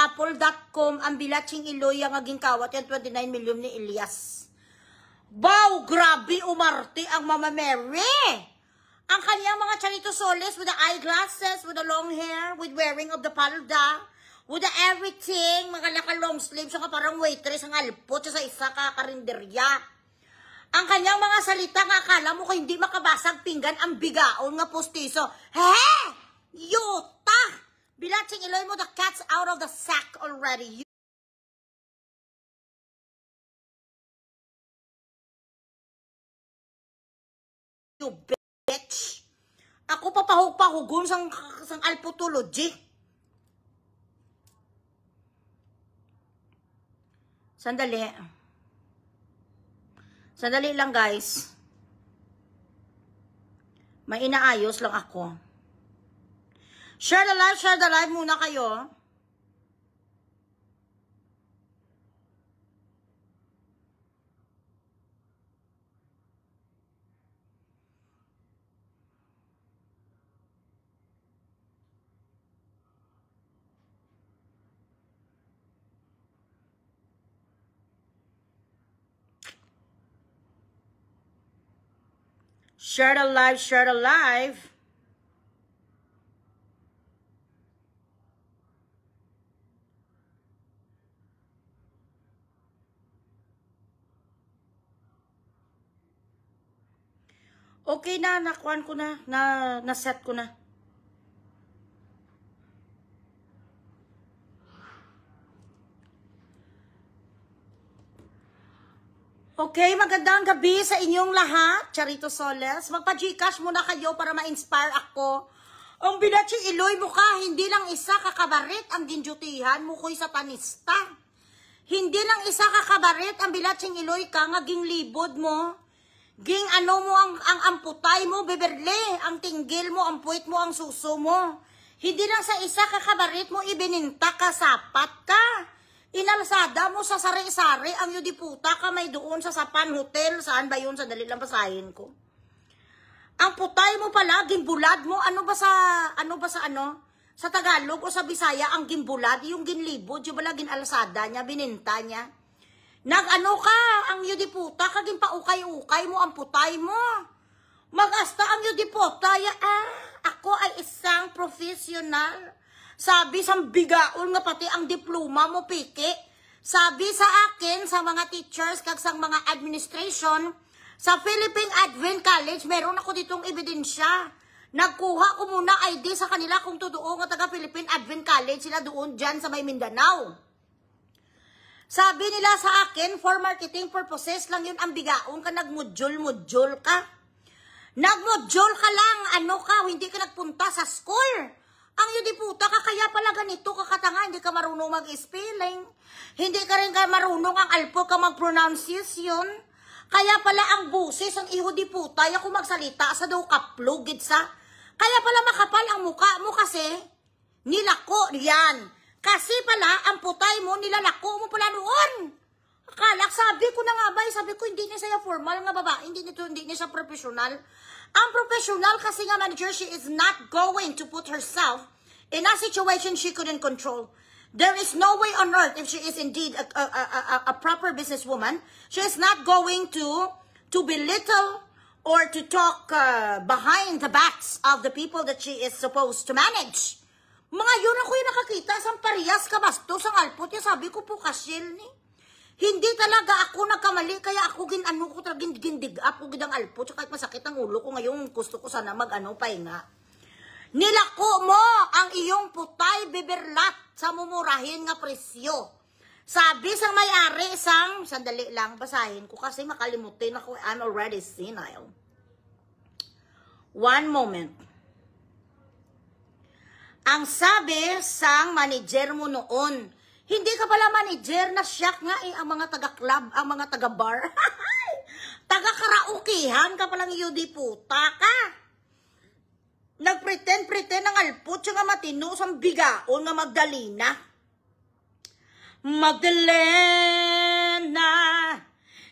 Apple.com, ang bilatsing iloy ang aging kawat yung 29 million ni Elias. Wow, grabe umarte ang Mama Mary. Ang kanyang mga Charito Soles with the eyeglasses, with the long hair, with wearing of the palda, with the everything, mga naka-long sleeves, saka parang waitress ang alpot sa isa kakarinderya. Ang kanyang mga salita nga akala mo kung hindi makabasag pinggan ang bigaon nga postiso. He! Yuta! Bilatsing iloy mo, the cat's out of the sack already. You bitch! Ako papahug-pahugon sang alpotology. Sandali. Sandali lang, guys. May inaayos lang ako. Share the live muna kayo. Share the live. Okay na, nakuhan ko na, na-set ko na. Okay, magandang gabi sa inyong lahat, Charito Soles. Magpa-Gcash muna kayo para ma-inspire ako. Ang bilatsing iloy mo ka, hindi lang isa kakabarit ang ginjutihan mo ko'y satanista. Hindi lang isa kakabarit ang bilatsing iloy ka, nga ging libod mo. Ging ano mo ang amputay mo, beberle, ang tinggil mo, ang puwit mo, ang suso mo. Hindi lang sa isa kakabarit mo, ibininta ka, sapat ka. Inalsada mo sa sari-sari, ang yudiputa ka may doon sa Sapan Hotel. Saan ba yun? Sandali lang basahin ko. Ang putay mo pala, gimbulad mo, ano ba sa Tagalog o sa Bisaya, ang gimbulad, yung ginlibod, yung bala ginalsada niya, bininta niya. Nag-ano ka, ang yudiputa, kaging paukay-ukay mo, ang putay mo. Mag-asta ang yudiputa, ako ay isang professional. Sabi sa bigaon nga pati ang diploma mo, piki. Sabi sa akin, sa mga teachers, kag sa mga administration, sa Philippine Advent College, meron ako ditong ebidensya. Nagkuha ko muna ID sa kanila kung totoo nga taga Philippine Advent College, sila doon dyan sa may Mindanao. Sabi nila sa akin, for marketing purposes lang yun ang bigaon ka, nagmudjol-mudjol ka. Nagmudjol ka lang, ano ka, hindi ka nagpunta sa school. Ang yudiputa ka, kaya pala ganito kakatanga, hindi ka marunong mag-spelling. Hindi ka rin ka marunong ang alpo ka mag-pronunciation. Kaya pala ang busis, ang ihudiputa, ako magsalita sa daw kaplugid sa. Kaya pala makapal ang muka mo kasi, nilako yan. Kasi pala, ang putay mo, nilalako mo pala noon. Akala, sabi ko na nga ba, sabi ko, hindi niya siya formal nga babae, hindi niya siya professional. Ang professional kasi nga manager, she is not going to put herself in a situation she couldn't control. There is no way on earth, if she is indeed a proper businesswoman, she is not going to belittle or to talk behind the backs of the people that she is supposed to manage. Mga yun ako yung nakakita sa parehas kabastos ang alpot niya. Sabi ko po kasyel ni. Hindi talaga ako nagkamali. Kaya ako ginano ko talaga gindig up ko gidang alpot. Kahit masakit ang ulo ko ngayon. Gusto ko sana mag-ano pahinga. Nilako mo ang iyong putay biberlat sa mumurahin nga presyo. Sabi sang may-ari isang, sandali lang basahin ko kasi makalimutin ako. I'm already senile. One moment. Ang sabi sang manager mo noon, hindi ka pala manager, na shock nga ang mga taga-club, ang mga taga-bar. Taga-karaukihan ka palang yudiputa ka. Nagpretend ng alpot siya nga matino sa bigaon nga Magdalena. Magdalena,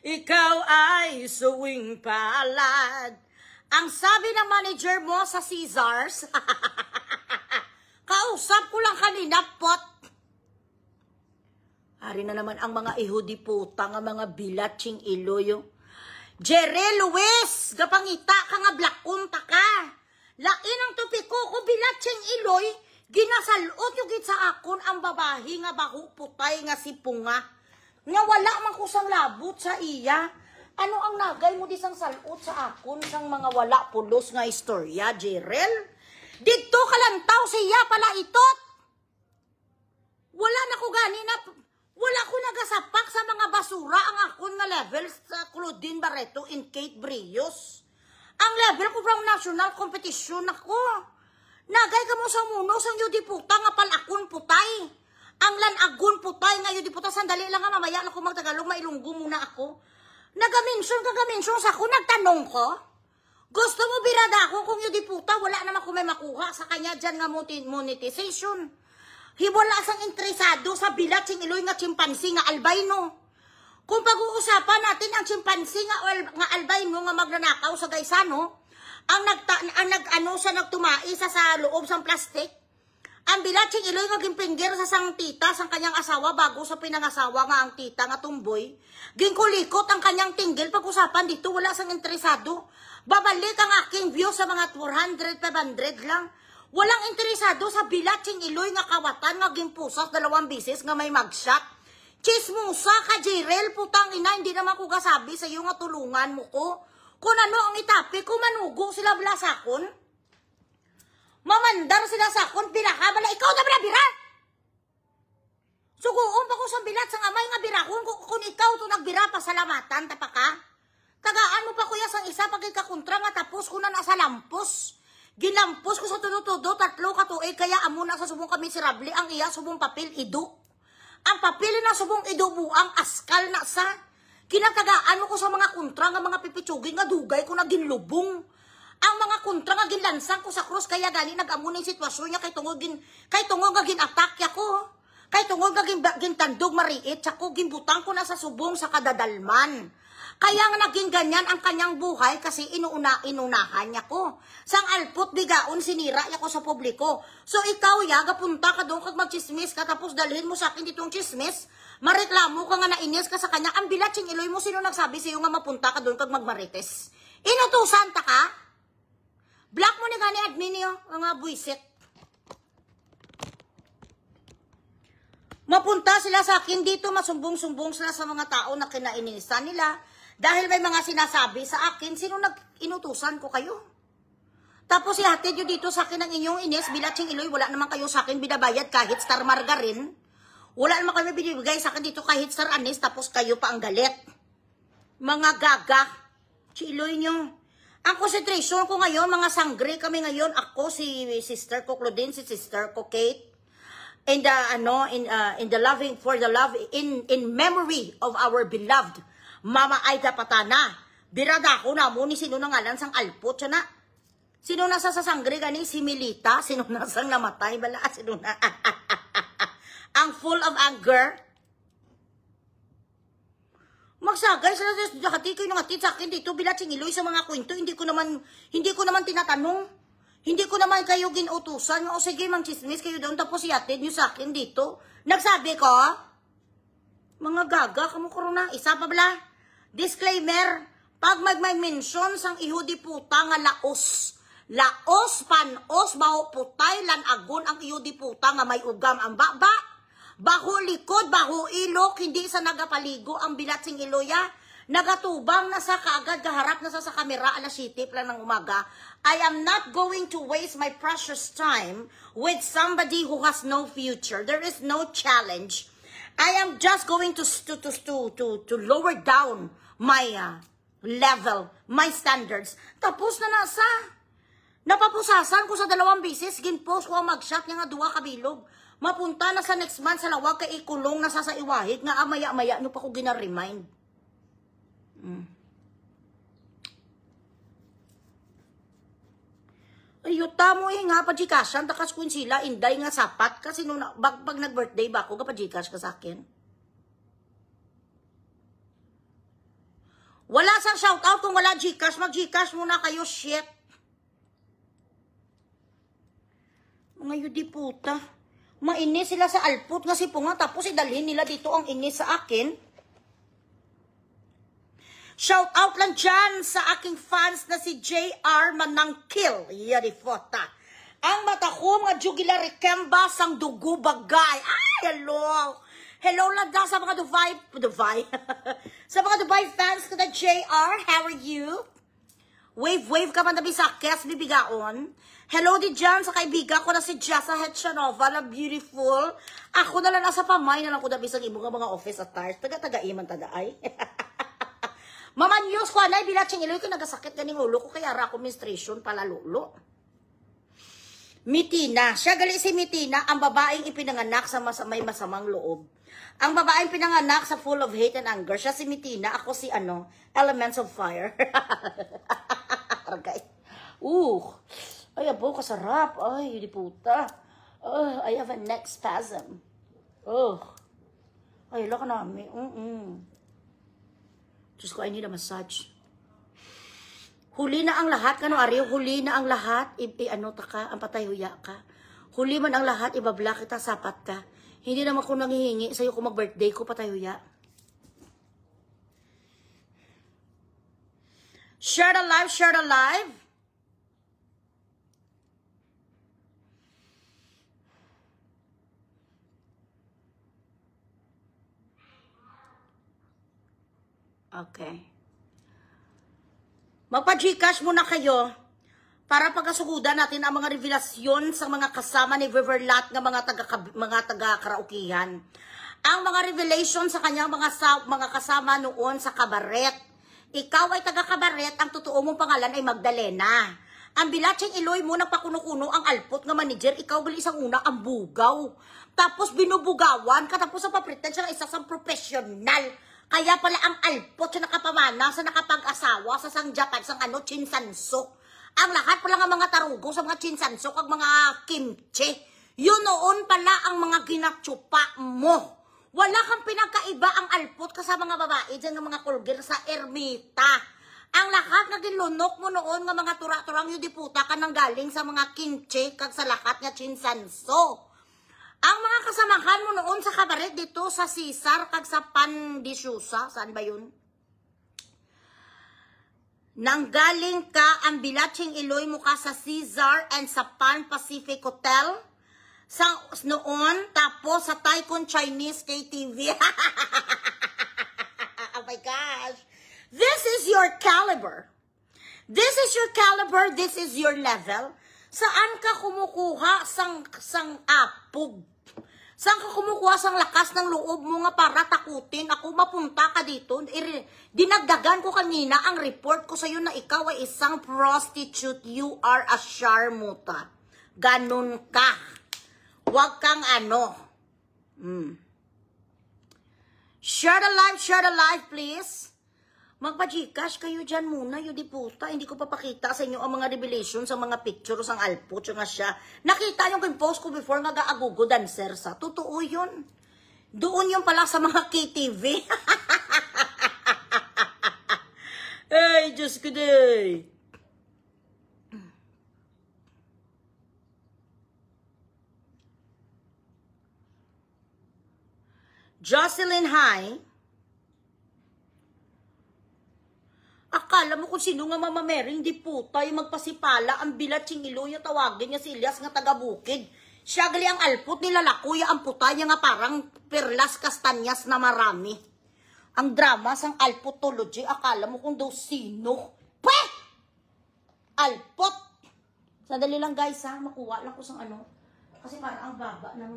ikaw ay suwing palad. Ang sabi ng manager mo sa Caesars, kausap ko lang kanina, pot. Ari na naman ang mga ihudi puta nga mga bilatsing iloyo. Jere Luis, gapangita ka nga blakunta ka. Lain ang tupiko ko bilatsing iloy, ginasalot yung git sa akon ang babahi nga baho putay nga si Punga. Nga wala man kusang labot sa iya. Ano ang nagay mo disang salot sa akon sang mga wala pulos nga istorya, Jerel? Dito kalantaw siya pala itot. Wala na ko gani na, wala ko nagasapak sa mga basura ang akon nga level sa Claudine Barreto in Kate Brios. Ang level ko from national competition ako. Nagay ka mo sa muno sang yudi puta nga palakon putay. Ang lanagon putay nga yudi puta. Sandali lang nga mamaya ako magtagalog, mailunggo muna ako. Nagaminsyon sa ako, nagtanong ko. Gusto mo birada ako kung yudi puta, wala naman ko may makuha sa kanya dyan nga monetization. Hiwala sang interesado sa bilatsing iloy nga chimpansi nga albino. Kung pag-uusapan natin ang chimpansi nga albino nga magnanakaw sa gaysano, ang nagtumai sa loob sang plastik, ang bilatsing iloy nga gimpingger sa sang tita sang kanyang asawa bago sa pinangasawa nga ang tita nga tumboy, ginkulikot ang kanyang tinggil. Pag-usapan dito, wala sang interesado. Babalik ang aking view sa mga 400, 500 lang. Walang interesado sa bilatsing iloy nga kawatan nga gimpusas 2 bisis nga may magshot. Chismusa ka, Jirel, putang ina, hindi naman ko kasabi sa iyo nga tulungan mo ko. Kung ano ang itapi, kung manugo sila bala sakon, mamandar sila sakon, pinakabala, ikaw na bira. Suguon pa ko sa bilat sa amay nga birahon, kung ikaw to nagbira, pasalamatan, tapa ka. Tagaan mo pa kuya sang isa, pagkikakontra nga tapos ko na nasa lampos. Gilampos ko sa tudo-tudo, 3 katuig, kaya amo na sa subong kami sirable, ang iya subong papel ido. Ang papel na subong ido buang askal na sa. Kinatagaan mo ko sa mga kontra nga mga pipitsugin nga dugay ko na ginlubong. Ang mga kontra nga ginlansang ko sa krus, kaya gani nag-amo na yung sitwasyon niya, kay tungod nga gin-attack ako. Kay tungod nga gintandog mariit, tsako gimbutang ko na sa subong sa kadadalman. Kaya nga naging ganyan ang kanyang buhay kasi inunahan niya ko. Sang alpot bigaon sinira niya ko sa publiko. So ikaw ya, gapunta ka doon kag magchismis ka tapos dalhin mo sa akin ditong chismis. Mareklamo ka nga nainis ka sa kanya. Ang bilatsing iloy mo, sino nagsabi sa'yo nga mapunta ka doon kag magmarites? Inutusan ta ka? Black mo ni gani admin niyo, mga buisit. Mapunta sila sa akin dito, masumbong-sumbong sila sa mga tao na kinainisan nila. Dahil may mga sinasabi sa akin, sino nag-inutusan ko kayo? Tapos ihatid nyo dito sa akin ang inyong inis, bilatsing iloy, wala naman kayo sa akin binabayad kahit star margarin. Wala naman kayo binibigay sa akin dito kahit star anis, tapos kayo pa ang galit. Mga gaga, chiloy nyo. Ang concentration ko ngayon, mga sangre kami ngayon, ako, si sister ko Claudine, si sister ko Kate, in the loving, for the love, in memory of our beloved Mama Aida Patana. Birada ko na mo ni sino na ngalan sang alpot siya na. Sino nasa sa sangre gani? Si Milita. Sino nasang namatay? Bala, sino na? Ang full of anger. Magsagay sila hati kayo ng hatid sa akin dito bilatsing iloy sa mga kwento. Hindi ko naman tinatanong. Hindi ko naman kayo ginutusan. O sige, mang-chismis kayo doon tapos ihatid nyo sa akin dito. Nagsabi ko, mga gaga, kamukuruna, isa pa bala? Disclaimer, pag may-mention sang ihudi puta nga laos, panos, baho putay, lanagon ang ihudi puta nga may ugam ang baba, baho likod, baho ilok, hindi sa nagapaligo ang bilatsing iloya, nagatubang na sa kaagad, kaharap na sa kamera, alas 7 lang ng umaga. I am not going to waste my precious time with somebody who has no future. There is no challenge. I am just going to lower down my level, my standards. Tapos na nasa. Napapusasan ko sa 2 bisis, ginpost ko ang mag-shot niya nga 2 kabilog. Mapunta na sa next month sa lawag kay ikulong na sa iwahig nga amaya-maya no pa ko gina-remind. Ayuta mo nga pa Gcashan, takas ko sila, inday nga sapat, kasi nung pag nag-birthday ba ako, pa Gcash ka sa akin. Wala sang shoutout kung wala Gcash, mag-Gcash muna kayo, shit. Mga yudi puta. Mainis sila sa alput nga sipungan, tapos idalhin nila dito ang inis sa akin. Shout out lang dyan sa aking fans na si JR Manangkil. Yarifota. Ang mata ko, mga jugular rikemba sang dugo bagay. Ay, hello. Hello lang daw sa mga Dubai. Sa mga Dubai fans ko na JR, how are you? Wave ka man nabi sa kes, bibigaon. Hello di dyan sa kaibigan ko na si Jessa Hetchanova, na beautiful. Ako na lang nasa pamay na lang ko nabi sa ibong mga office attires. Taga-iman tagaay. Mama news ko, anay, bilatsing iloy ko nagasakit ganing ulo ko, kaya ra ko menstruation pala lulo. Mitina, siya gali si Mitina, ang babaeng ipinanganak sa may masamang loob. Ang babaeng pinanganak sa full of hate and anger, siya si Mitina, ako si Elements of Fire. Ay, abo, kasarap. Ay, di puta. I have a neck spasm. Ay, laka namin. Diyos ko, I need a massage. Huli na ang lahat, kano Ariyo, huli na ang lahat, ang patayuya ka. Huli man ang lahat, ibabla kita, sapat ka. Hindi naman ko nanghihingi sa'yo kung mag-birthday ko, patayuya. Share the live, share the live. Okay. Magpa-Gcash muna kayo para pagkasugudan natin ang mga revelasyon sa mga kasama ni Riverlat ng mga taga-karaokehan. Ang mga revelation sa kanyang mga kasama noon sa kabaret. Ikaw ay taga-kabaret, ang totoo mong pangalan ay Magdalena. Ang bilatsing iloy mo nagpakuno-kuno ang alpot nga manager, ikaw gali isang una ang bugaw. Tapos binubugawan ka, tapos ang papretend siya isa sa professional. Kaya pala ang alpot siya nakapamana sa nakapag-asawa sa sang Japan, sang chinsansok. Ang lahat pala ng mga tarugo sa mga chinsansok, ang mga kimchi. Yun noon pala ang mga ginatsupa mo. Wala kang pinagkaiba ang alpot ka sa mga babae dyan ng mga kulgir sa ermita. Ang lahat na ginlunok mo noon ng mga tura-turang yung diputa ka nang galing sa mga kimchi kag sa lahat nga chinsanso. Ang mga kasamahan mo noon sa kabaret dito sa Cesar kag sa Pan de Susa, saan ba yun? Nanggaling ka, ang bilatsing iloy mo ka sa Cesar and sa Pan Pacific Hotel sa noon, tapos sa Tycoon Chinese KTV. Oh my gosh. This is your caliber. This is your caliber, this is your level. Saan ka kumukuha sang apog? Saan ka kumukuha sang lakas ng loob mo nga para takutin ako mapunta ka dito? Dinagdagan ko kanina ang report ko sa iyo na ikaw ay isang prostitute. You are a sharmuta. Ganun ka. Huwag kang Share the live, please. Magpa-Gcash kayo dyan muna, yun di puta. Hindi ko papakita sa inyo ang mga revelation sa mga pictures ang alpot, yung nga siya. Nakita yung post ko before nga gaagugo dancer sa. Totoo yun. Doon yung pala sa mga KTV. Ay, Diyos ko day. Jocelyn High. Akala mo kung sino nga Mama Mary, hindi puta, yung magpasipala, ang bilatsing ilo, yung tawagin niya si Elias nga taga-bukid. Siya gali ang alpot, nilalakuya ang puta niya nga parang perlas kastanyas na marami. Ang drama sang alpotology, akala mo kung daw sino. Pweh! Alpot! Sandali lang guys ha, makuha lang ko sang kasi parang ang baba ng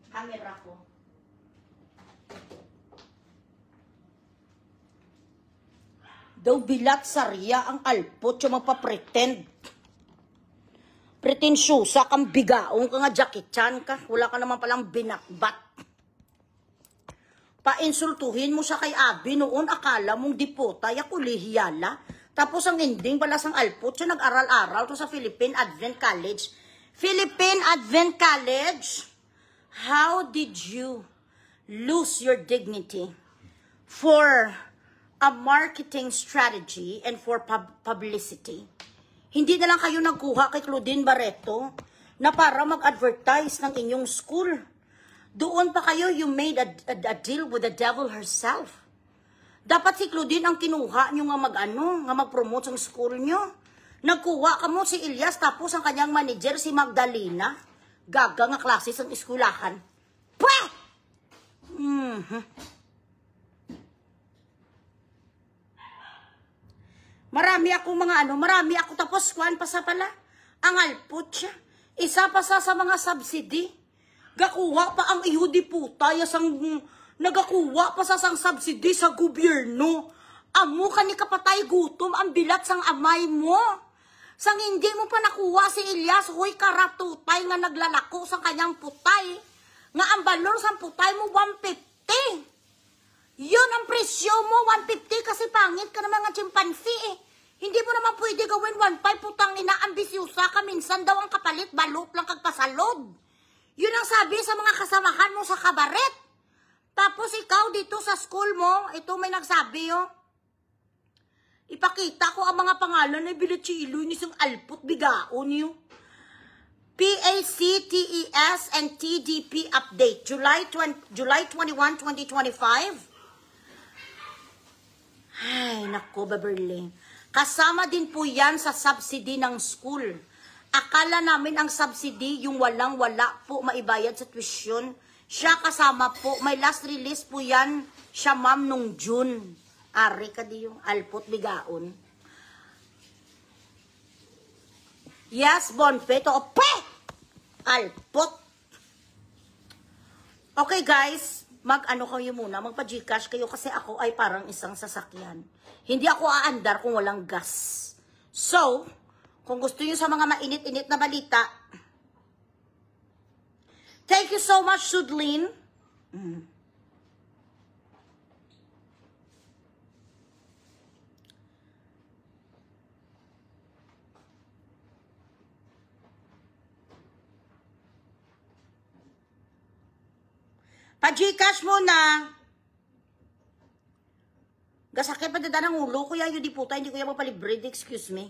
camera ko. Daw bilat sariya ang alpot yung magpa-pretend. Pretensyosa kang bigaong ka nga Jackie Chan ka. Wala ka naman palang binakbat. Painsultuhin mo siya kay Abi noon, akala mong dipotay ako lihiyala. Tapos ang ending pala sang alpot siya nag-aral-aral to sa Philippine Advent College. Philippine Advent College, how did you lose your dignity for a marketing strategy and for publicity? Hindi na lang kayo nagkuha kay Claudine Barreto. na para mag-advertise ng inyong school. Doon pa kayo, you made a deal with the devil herself. Dapat si Claudine ang kinuha nyo nga nga mag-promote sa school nyo. Nagkuha ka mo si Elias, tapos ang kanyang manager si Magdalena. Gaga nga klase sa eskulahan. Pweh! Marami ako marami ako tapos kuan pa sa pala. Ang alpot siya. Isa pa sa mga subsidy. Gakuha pa ang ihudi puta, nagakuha pa sa sang subsidy sa gobyerno. Amo ka ni kapatay gutom, ang bilat sang amay mo. Sang hindi mo pa nakuha si Elias, huy karatutay nga naglalako sa kanyang putay. Nga ang balor sang putay mo, 150. Yun ang presyo mo, 150 kasi pangit ka naman nga chimpanzee eh. Hindi mo naman pwede gawin 1.5 putang ina, ambisyosa ka, minsan daw ang kapalit, balot lang kagpasalod. Yun ang sabi sa mga kasamahan mo sa kabaret. Tapos ikaw dito sa school mo, ito may nagsabi ipakita ko ang mga pangalan na bilachilo ni isang alput bigaon niyo. PACTES and TDP update, July 21, 2025. Ay, nako, Beverly. Kasama din po yan sa subsidy ng school. Akala namin ang subsidy, yung walang-wala po maibayad sa tuition. Siya kasama po. May last release po yan. Siya ma'am nung June. Ari ka di yung alpot bigaon. Yes, Bonfeto. Ope! Alpot. Okay guys, kayo muna. Magpa-Gcash kayo kasi ako ay parang isang sasakyan. Hindi ako aandar kung walang gas. So, kung gusto nyo sa mga mainit-init na balita, thank you so much, Sudlin. Pa-Gcash muna. Gasakit pa dada ng ulo. Kuya, yun di puta. Hindi ko yung mapalibre. Excuse me.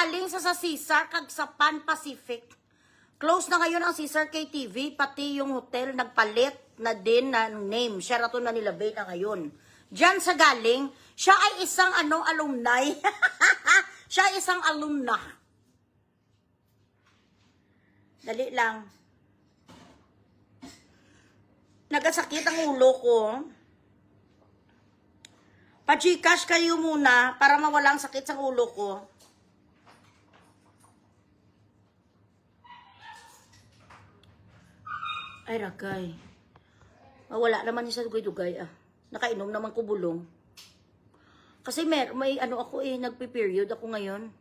Galing sa Caesar kag sa Pan Pacific. Close na ngayon ang Caesar KTV, pati yung hotel nagpalit na din na name. Sheraton Manila Bay na ngayon. Diyan sa galing, siya ay isang alumni. Siya ay isang alumna. Dali lang. Nagasakit ang ulo ko. Pa-Gcash kayo muna para mawala ang sakit sa ulo ko. Ay, ragay. Wala naman niya sa dugay-dugay, Nakainom naman ko bulong. Kasi may ako nagpe-period ako ngayon.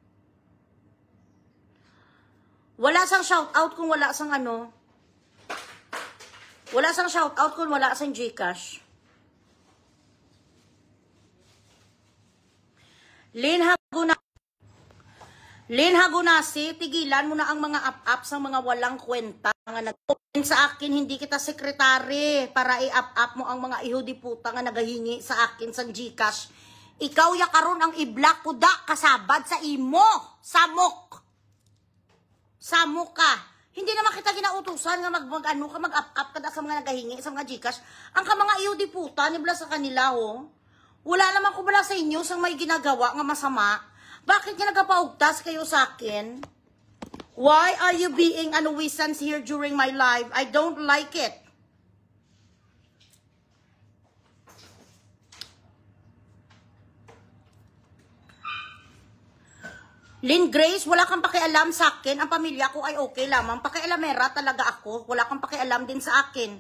Wala sang shoutout kung wala sang Wala sang shoutout kung wala sang Gcash. Lin Hagunasi, tigilan mo na ang mga up-up sa mga walang kwenta. Nga sa akin, hindi kita sekretary para i-up-up mo ang mga ihudi puta nga nagahingi sa akin sa Gcash. Ikaw ya karon ang i-block ko da kasabad sa imo. Samok. Samok ka. Hindi naman kita ginautusan nga mag-up-up ka da sa mga nagahingi sa mga Gcash. Ang ka mga ihudi puta, nibla sa kanila Wala naman ko bala sa inyo sang may ginagawa nga masama. Bakit nga nagapaugtas kayo sa akin? Why are you being a nuisance here during my life? I don't like it. Lynn Grace, wala kang pakialam sa akin. Ang pamilya ko ay okay lamang. Pakialamera talaga ako. Wala kang pakialam din sa akin.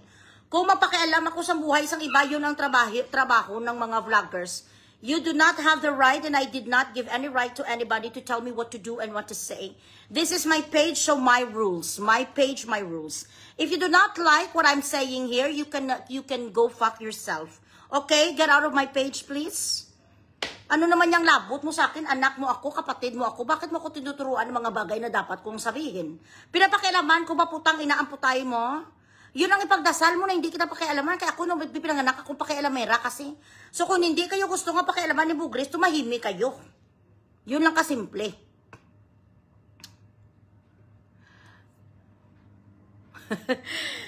Kung mapakialam ako sa buhay isang iba, yun ang trabaho ng mga vloggers. You do not have the right, and I did not give any right to anybody to tell me what to do and what to say. This is my page, so my rules. My page, my rules. If you do not like what I'm saying here, you can go fuck yourself. Okay? Get out of my page, please. Ano naman yung labot mo sa akin? Anak mo ako, kapatid mo ako. Bakit mo ako tinuturuan ng mga bagay na dapat kong sabihin? Pinapakialaman ko ba putang inaamputay mo? Yun ang ipagdasal mo na hindi kita pakialaman. Kaya ako nung pinanganak akong pakialamera kasi. So kung hindi kayo gusto nga pakialaman ni Bugris, tumahimik kayo. Yun lang kasimple.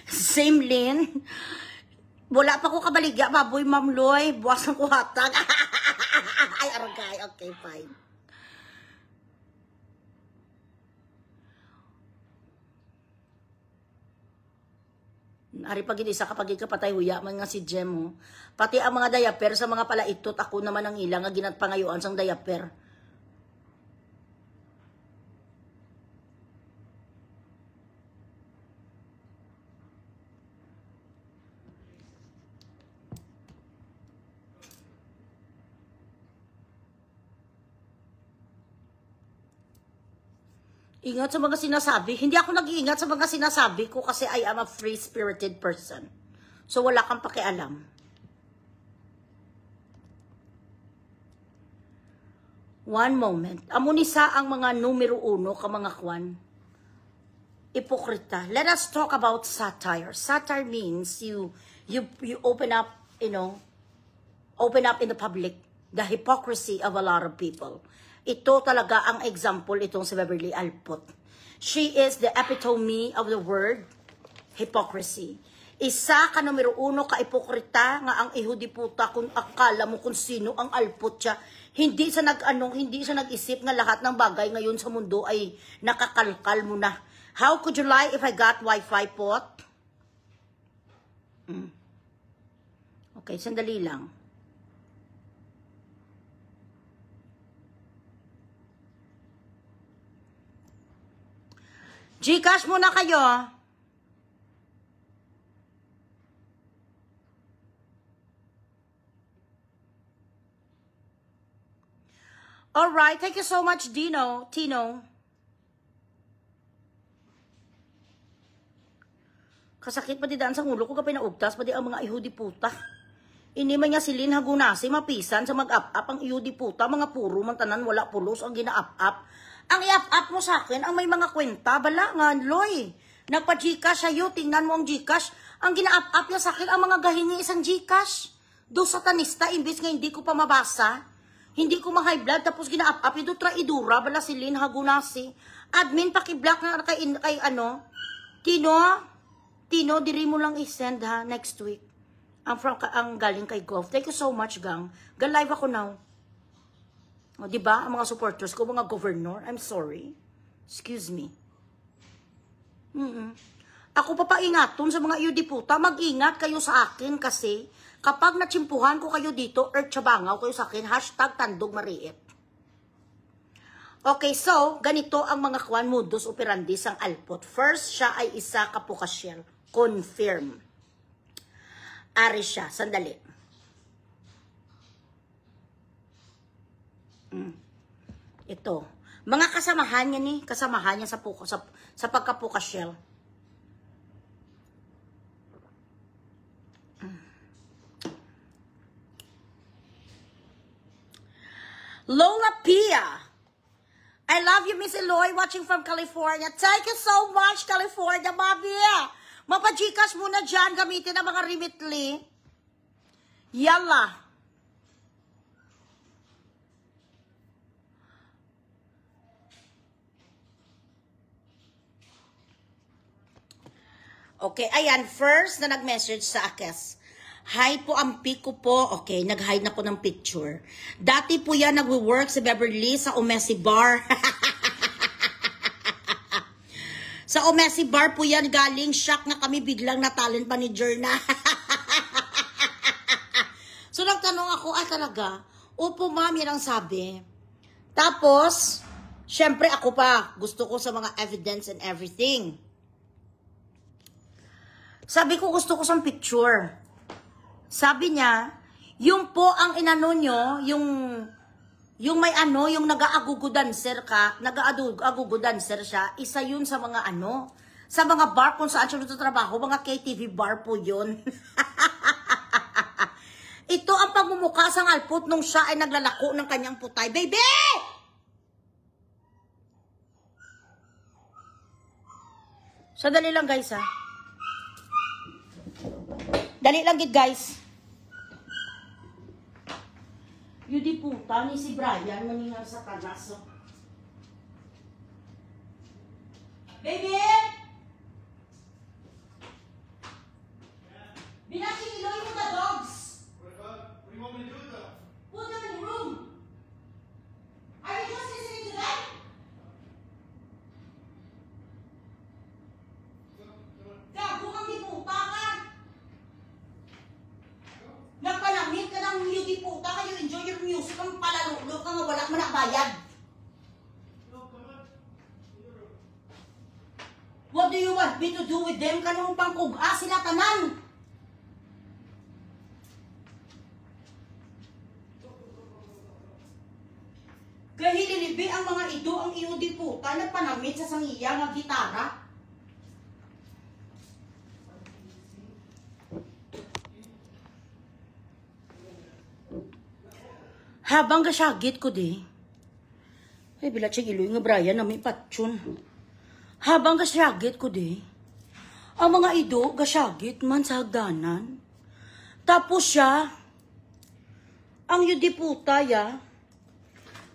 Same Lynn. Wala pa ko kabaligya, baboy mamloy. Buwas ng kuhatag. Ay, aragay. Okay, fine. Ari pag isa kapag ikapatay huya man nga si Jem. Pati ang mga diaper sa mga palaitot, ako naman ang ilang nga ginatpangayuan sang diaper. Ingat sa mga sinasabi. Hindi ako nag-iingat sa mga sinasabi ko kasi I am a free-spirited person. So, wala kang pakialam. One moment. Amunisa ang mga numero 1 ka mga kwan. Ipokrita. Let us talk about satire. Satire means you open up, open up in the public the hypocrisy of a lot of people. Ito talaga ang example itong si Beverly Alpot. She is the epitome of the word hypocrisy. Isa ka numero 1 ka ipokrita nga ang ihudi puta kung akala mo kung sino ang Alpot siya. Hindi siya nag-isip nga lahat ng bagay ngayon sa mundo ay nakakalkal mo na. How could you lie if I got Wi-Fi pot? Okay, sandali lang. Gcash muna kayo. Alright, thank you so much, Tino. Kasakit pa di daan sa ulo ko kapay naugtas, pa di ang mga ihudi puta. Ini man nga silin hagunasi, mapisan sa mag-up-up ang ihudi puta, mga puro mantanan, wala pulos ang gina-up-up. Ang i-up-up mo sa akin, ang may mga kwenta, bala nga, Loy. Nagpa-Gcash sa'yo, tingnan mo ang Gcash. Ang gina-up-up niya sa akin, ang mga gahingi isang Gcash. Do satanista, imbis nga hindi ko pa mabasa. Hindi ko ma-high blood, tapos gina-up-up, idura, bala si Lynn Hagunasi. Admin, paki-block na kay Tino, diri mo lang i-send ha, next week. Ang galing kay Golf. Thank you so much, gang. Live ako now. O, diba? Ang mga supporters ko, mga governor, I'm sorry. Excuse me. Ako papaingaton sa mga iyo puta, mag-ingat kayo sa akin kasi kapag natsimpuhan ko kayo dito, chabangaw kayo sa akin, #tandog mariit. Okay, so, ganito ang mga kwan modus operandi sang Alpot. First, siya ay isa kapukasyel. Confirm. Ari siya. Sandali. Ito. Mga kasamahan niya ni, kasamahan niya sa pagkapukasyel. Lola Pia. I love you, Miss Eloy, watching from California. Thank you so much, California, Bobby. Mapa-Gcash muna dyan, gamitin ang mga Remitly. Yalla. Okay, ayan, first na nag-message sa Akes. Hi po, ang pic ko po. Okay, nag-hide na ko ng picture. Dati po yan nagwo-work sa Beverly sa Omesi Bar. Sa Omesi Bar po yan galing. Shock na kami biglang na talent manager na. So nagtanong ako, talaga? Opo ma'am, yan ang sabi. Tapos, syempre ako pa, gusto ko sa mga evidence and everything. Sabi ko gusto ko sa picture. Sabi niya, Yung po ang inano nyo, yung may ano, yung nag-aagugo dancer ka, nag-aagugo dancer siya, isa yun sa mga ano, sa mga bar kung saan siya nagtatrabaho, mga KTV bar po yun. Ito ang pagmumukha sang alpot nung siya ay naglalako ng kanyang putay. Baby! Dali lang guys ha. Dali lang gid guys. Yudi puta ni si Brian maningal sa kanaso. Baby! Binakiloy mo the dogs. What do you want me to do with them? Put them in the room. Are you just listening to them? Gago kang diputa ka. Nagpalamit ka ng yudi puta kayo. Enjoy your music. Ang palalulog ka nga wala mo na bayad. What do you want me to do with them? Kanong pangkuga sila tanan? Kahililibi ang mga ido ang iudi puta nagpanamit sa sangiya nga gitara. Habang gasyagit ko di. Ay bilat siya iloy nga Brian na may patsun. Habang gasyagit ko di. Ang mga ido gasyagit man sa hagdanan. Tapos siya ang iudi puta ya.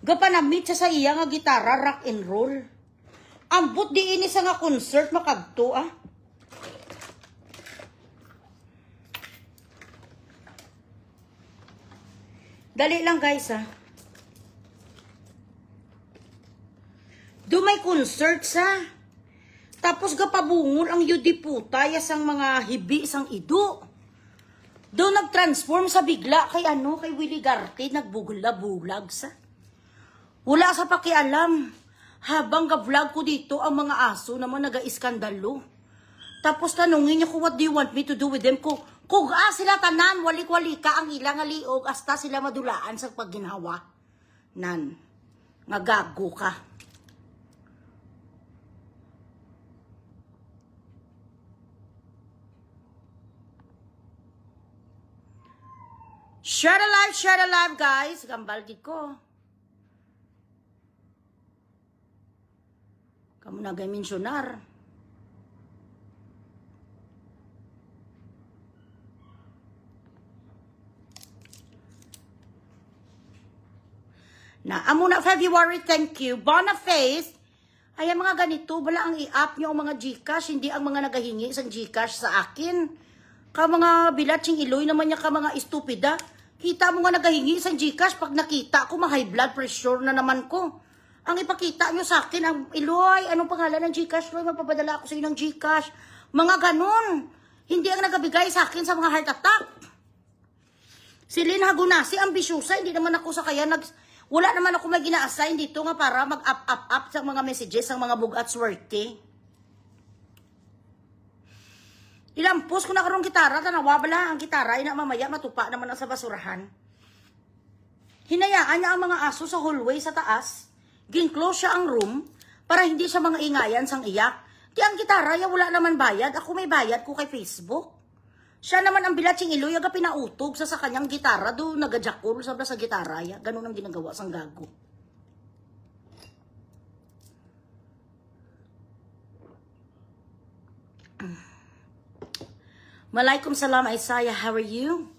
Gapanamit sa iya nga gitara, rock and roll. Ambot di ini sa nga concert makagto ah. Dali lang guys ah. Do may concert sa. Tapos gapabungol ang yudi puta sang mga hibi sang ido. Do nagtransform sa bigla kay ano, kay Willie Garte, nagbugula-bulag sa. Wala sa pakialam. Habang ga-vlog ko dito, ang mga aso naman naga-iskandalo. Tapos tanungin niya ko, what do you want me to do with them? Kung sila tanan, walik-wali ka ang ilang aliog, hasta sila madulaan sa pagginawa. Nan, magago ka. Share the live, guys. Gambal gid ko. Kamu nagay mensionar. Na amo na February, thank you. Boniface. Ay mga ganito, bala ang i-up nyo ang mga GCash, hindi ang mga nagahingi sa GCash sa akin. Ka mga bilatsing iloy naman niya ka mga estupida. Kita mo nga nagahingi sa GCash, pag nakita ko, ma-high blood pressure na naman ko. Ang ipakita nyo sa akin, ang iloy, anong pangalan ng GCash? Loy, magpapadala ako sa inyo ng GCash. Mga ganun. Hindi ang nagabigay sa akin sa mga heart attack. Si Lynn Hagunasi, ambisyosa, hindi naman ako sa kaya, wala naman ako may gina-assign dito nga para mag-up sa mga messages, sa mga bugat swerte. Ilampos ko na karong gitara, tanawa bala ang gitara, ina mamaya matupa naman ang sa basurahan. Hinayaan niya ang mga aso sa hallway sa taas. Ginclose siya ang room para hindi siya mga ingayan sang iyak. Di ang gitara, ya wala naman bayad. Ako may bayad ko kay Facebook. Siya naman ang bilatsing iloy, aga pinautog sa kanyang gitara. Do nagajakol sa gitara, ya. Ganun ang ginagawa sang gago. Malaikum salam, Isaiah. How are you?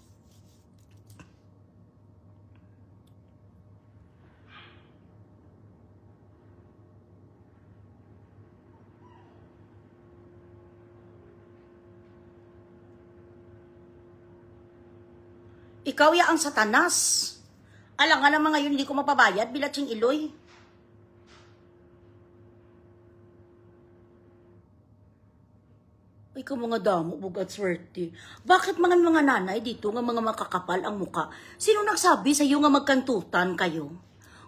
Ikaw ya ang satanas. Alam nga naman ngayon hindi ko mapabayad, bilatsing iloy. Ikaw mga damo, bugat swerte. Bakit mga nanay dito nga mga makakapal ang muka? Sino nagsabi sa iyo nga magkantutan kayo?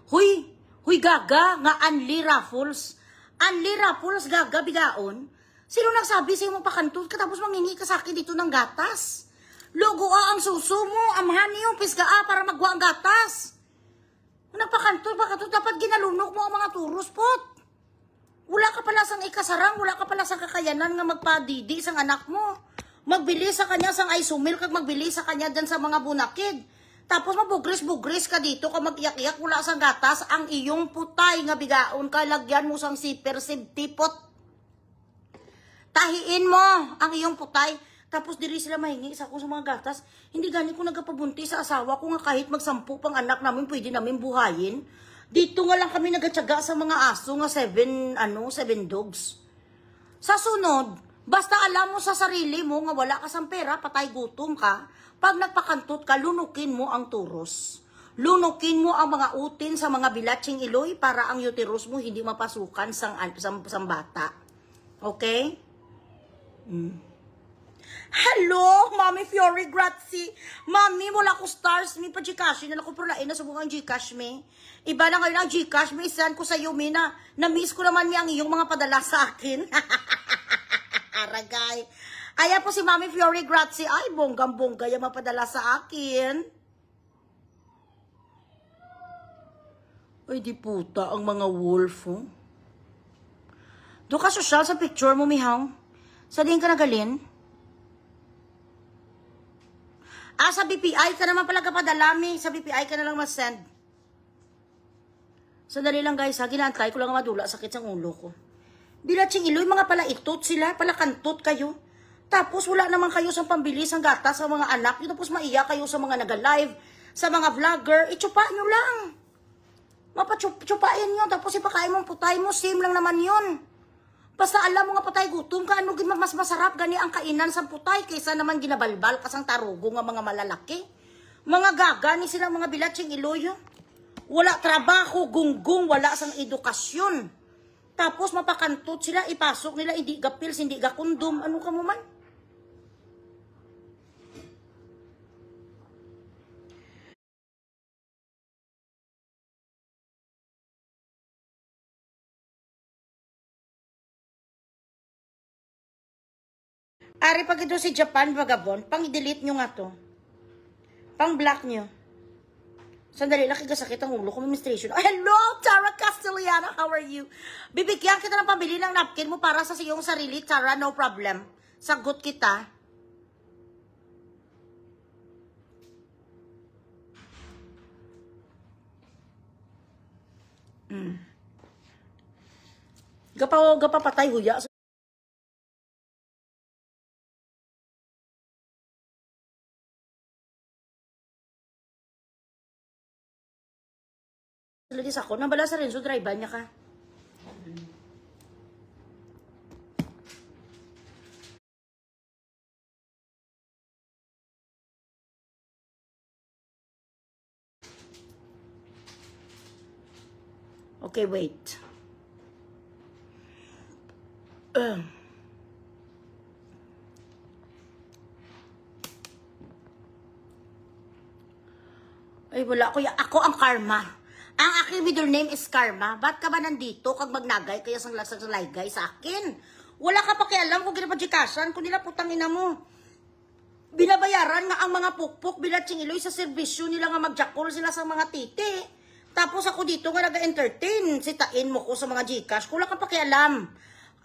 Huy gaga nga Anli Raffles. Anli Raffles gaga bigaon. Sino nagsabi sa iyo magpakantut ka tapos mangingi ka sa akin dito ng gatas? Lugo ang suso mo, amhan niyo, pisga para magwa ang gatas. Nagpakanto, dapat ginalunok mo ang mga turos pot. Wala ka pala sang ikasarang, wala ka pala sang kakayanan nga magpadidi sang anak mo. Magbili sa kanya sang isomil, kag magbili sa kanya dyan sa mga bunakid. Tapos mabugris-bugris ka dito, ka mag-iyak-iyak, wala sang gatas, ang iyong putay nga bigaon ka, lagyan mo sang siper, sibtipot. Tahiin mo ang iyong putay. Tapos diri sila mahingi sa akong sa mga gatas. Hindi gani ko nagapabunti sa asawa ko nga kahit magsampu pang anak namin, pwede namin buhayin. Dito nga lang kami nagatsaga sa mga aso nga 7 dogs. Sa sunod, basta alam mo sa sarili mo nga wala ka sang pera, patay gutom ka, pag nagpakantot ka, lunukin mo ang turos. Lunukin mo ang mga utin sa mga bilatsing iloy para ang uterus mo hindi mapasukan sang bata. Okay? Hello, Mami Fiore, grazie. Mami, wala ko stars. May pa Gcash. Nala ko prolain na subukan Gcash, me. Iba na ngayon ang Gcash. May isan ko sa iyo, me, na na-miss ko naman niya ang iyong mga padala sa akin. Aragay. Aya po si Mami Fiore, grazie. Ay, bonggang-bongga yung mapadala sa akin. Ay, di puta ang mga wolf, oh. Doon ka social sa picture mo, mihaw. Sa din ka nagalin? Sa BPI ka naman pala kapadalami. Sa BPI ka na lang mas-send. Sandali lang guys, ha. Ginantay ko lang madula. Sakit sa ulo ko. Bilatsing iloy, mga pala itot sila. Pala kantot kayo. Tapos wala naman kayo sa pambili ng gatas sa mga anak. Tapos maiyak kayo sa mga naga-live. Sa mga vlogger. Itsupa nyo lang. Mapatsupain nyo. Tapos ipakain mong putay mo. Same lang naman yun. Basta alam mo nga patay gutom ka, ano mas masarap gani ang kainan sa putay kaysa naman ginabalbal kasang tarugo nga mga malalaki. Mga gagani silang mga bilatsing iloyo. Wala trabaho, gunggong, wala sang edukasyon. Tapos mapakantot sila, ipasok nila, hindi ga pills, hindi ga kondom, ano ka mo man? Ari pag ito si Japan, vagabond, pang-delete nyo nga to. Pang-block nyo. Sandali, nakikasakit ang ulo ko, may menstruation. Oh, hello, Tara Castellana, how are you? Bibigyan kita ng pambili ng napkin mo para sa iyong sarili, Tara, no problem. Sagot kita. Gapapatay huya. Lagis ako, nabala sa Renzo, drive niya ka. Okay, wait. Ay, wala. Ako ang karma. Ang aking middle name is Karma. Ba't ka ba nandito kag magnagay kaya sang lasag sa laygay sa akin? Wala ka pa kialam kung ginapadjikasan, kung nila putang ina mo. Binabayaran nga ang mga pukpuk bilatsing iloy sa serbisyo nila nga magjakol sila sa mga titi. Tapos ako dito nga nag-entertain. Sitain mo ko sa mga Gcash. Wala ka pa kialam.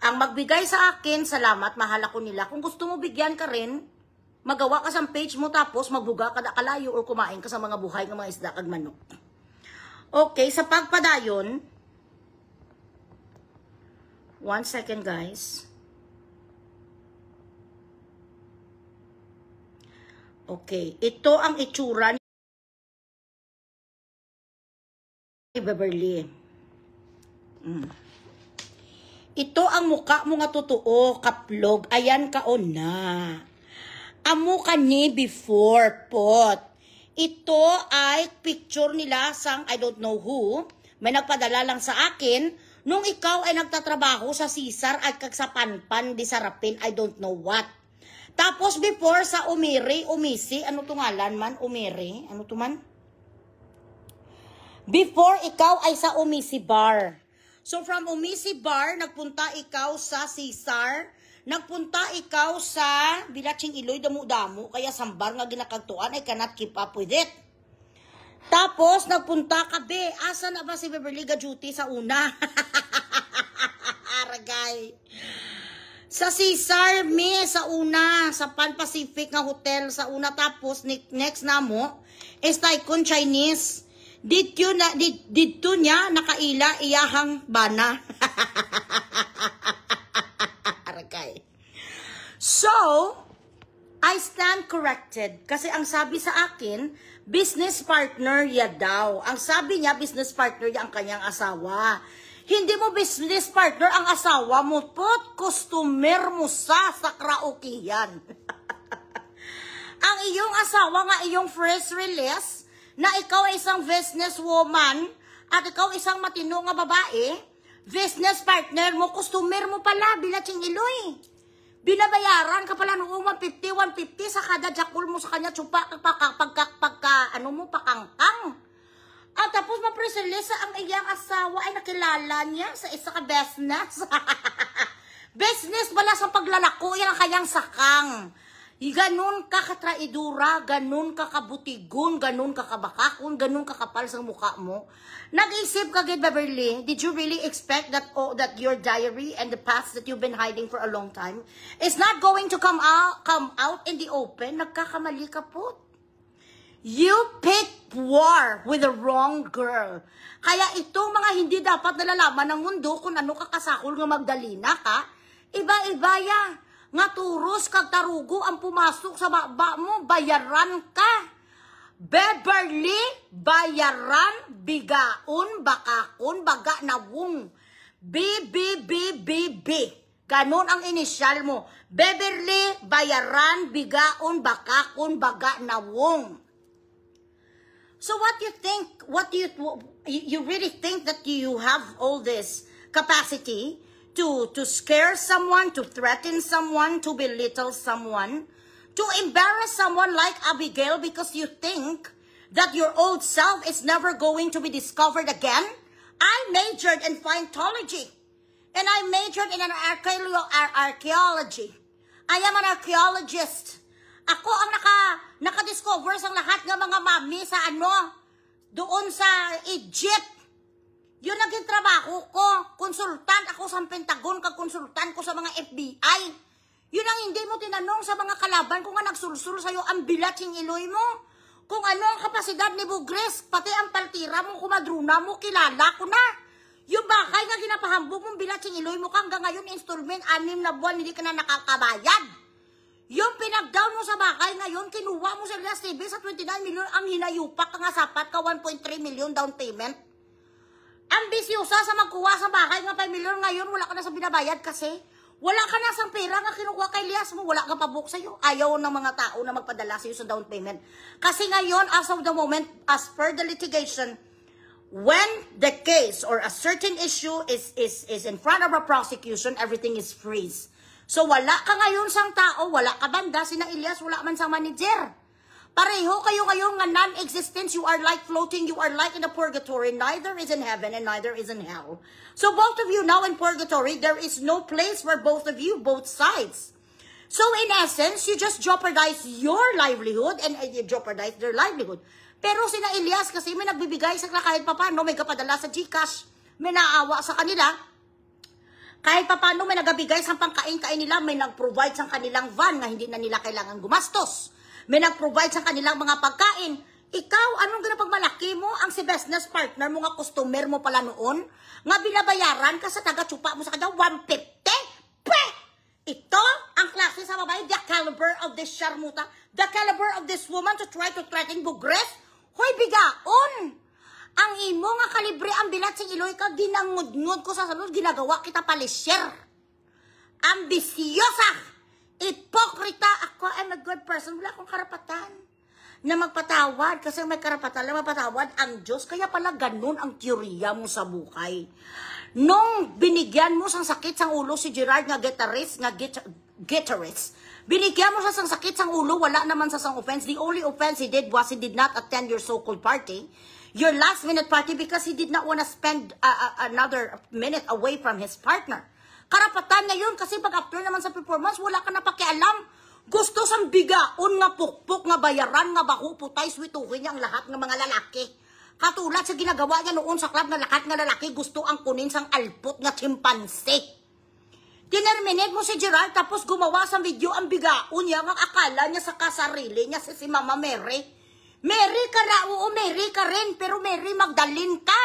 Ang magbigay sa akin, salamat, mahal ako nila. Kung gusto mo bigyan ka rin, magawa ka sa page mo tapos magbuga ka na kalayo or kumain ka sa mga buhay ng mga isda kag manok. Okay, sa pagpadayon, 1 second guys. Okay, ito ang itsura ni Beverly. Ito ang muka mo nga totoo, kaplog. Ayan ka o na. Amo ka ni before pot. Ito ay picture nila sang I don't know who. May nagpadala lang sa akin. Nung ikaw ay nagtatrabaho sa Cesar at kag sa Panpan, di Sarapin, I don't know what. Tapos before sa Umisi, ano to ngalan man? Ano to man? Before ikaw ay sa Umisi Bar. So from Umisi Bar, nagpunta ikaw sa Cesar. Nagpunta ikaw sa Bilaching Iloy damo-damo, kaya sambar nga ginakagtuan, I cannot keep up with it. Tapos, nagpunta ka, be. Asa na ba si Beverly Gajuti sa una? Aragay. Sa Cesar, me, sa una. Sa Pan Pacific nga hotel, sa una. Tapos, next na mo, is Tycoon Chinese. Dito niya, nakaila, iyahang bana. Aragay. So, I stand corrected. Kasi ang sabi sa akin, business partner ya daw. Ang sabi niya, business partner ya ang kanyang asawa. Hindi mo business partner ang asawa mo, pot, customer mo sa karaoke yan. Ang iyong asawa nga iyong first release, na ikaw ay isang businesswoman, at ikaw isang matino nga babae, business partner mo, customer mo pala, Bilaching Iloy. Binabayaran ka pala noong 150 sa kada jakul mo sa kanya, tsupa, pakangkang. At tapos mapreselesa ang iyang asawa ay nakilala niya sa isa ka business. Business pala sa paglalako, yan ang kanyang sakang. Ganun ka katraidura, ganun ka kabutigon, ganun ka kabakakon, ganun ka kapal sa mukha mo. Nag-isip ka, Beverly, did you really expect that your diary and the past that you've been hiding for a long time is not going to come out in the open? Nagkakamali ka po. You picked war with the wrong girl. Kaya itong mga hindi dapat nalalaman ng mundo kung ano ka kasakol nga Magdalena ka, iba-iba ya. Nga turos kag tarugo ang pumasok sa baba mo, bayaran ka. Beverly, bayaran, bigaon, bakakon, baga nawong. BBBBB. Ganon ang inisyal mo. Beverly, bayaran, bigaon, bakakon, baga nawong. So what you think, you really think that you have all this capacity to scare someone, to threaten someone, to belittle someone, to embarrass someone like Abigail because you think that your old self is never going to be discovered again? I majored in Scientology, and I majored in archaeology. I am an archaeologist. Ako ang naka-discover sa lahat ng mga mami sa doon sa Egypt. Yun naging trabaho ko. Konsultant ako sa Pentagon, kakonsultant ko sa mga FBI. Yun ang hindi mo tinanong sa mga kalaban kung nga nagsulsul sa'yo ang Bilaching Iloy mo. Kung ano ang kapasidad ni Bugres, pati ang paltira mo, kumadruna mo, kilala ko na. Yung bakay nga ginapahambog mong Bilaching Iloy mo hanggang ngayon installment, 6 na buwan, hindi ka na nakakabayad. Yung pinag-down mo sa bakay ngayon, kinuha mo sa Elias TV sa 29 million, ang hinayupak ka nga sapat ka 1.3 million down payment. Ambisyosa sa magkuha sa bakay nga 5 million ngayon, wala ka na sa binabayad kasi wala ka na sa pera nga kinukuha kay Elias mo, wala ka pa book sa'yo. Ayaw ng mga tao na magpadala sa'yo sa down payment. Kasi ngayon, as of the moment, as per the litigation, when the case or a certain issue is in front of a prosecution, everything is freeze. So wala ka ngayon sang tao, wala ka banda, sina Elias, wala man sang manager. Pareho kayo ngayon nga non-existence, you are like floating, you are like in the purgatory, neither is in heaven and neither is in hell. So both of you now in purgatory, there is no place for both of you, both sides. So in essence, you just jeopardize your livelihood and you jeopardize their livelihood. Pero sina Elias kasi may nagbibigay sa kahit papano, may kapadala sa GCash, may naawa sa kanila, kahit papano may nagabigay sa pangkain-kain nila, may nag-provide sa kanilang van na hindi na nila kailangan gumastos. May nag-provide sa kanilang mga pagkain. Ikaw, anong ginapagmalaki mo? Ang si business partner mo nga customer mo pala noon, nga binabayaran ka sa taga-tsupa mo sa kanya, 150? Pweh! Ito, ang klase sa babae, the caliber of this sharmuta, the caliber of this woman to try to threaten Bugres? Hoy, bigaon! Ang imo nga kalibre ang Bilaching Iloy ka, ginangud-ngud ko sa salud, ginagawa kita palisyer. Ambisyosa! Ipokrita ako, I'm a good person. Wala akong karapatan na magpatawad kasi may karapatan na magpatawad ang Diyos. Kaya pala ganun ang teorya mo sa buhay. Nung binigyan mo sang sakit sang ulo si Gerard nga guitarist, binigyan mo siya sang sakit sang ulo, wala naman sa sang offense. The only offense he did was he did not attend your so-called party, your last minute party, because he did not want to spend another minute away from his partner. Karapatan niya yun kasi pag after naman sa performance, wala ka na pakialam. Gusto sang bigaon nga pukpok nga bayaran nga baho putay swituhin niya ang lahat ng mga lalaki. Katulad sa ginagawa niya noon sa club na lahat ng lalaki gusto ang kunin sang alpot nga chimpanse. Tinerminate mo si Gerald tapos gumawa sa video ang bigaon niya nga akala niya sa kasarili niya si Mama Mary. Mary ka na, oo Mary ka rin, pero Mary Magdalene ka.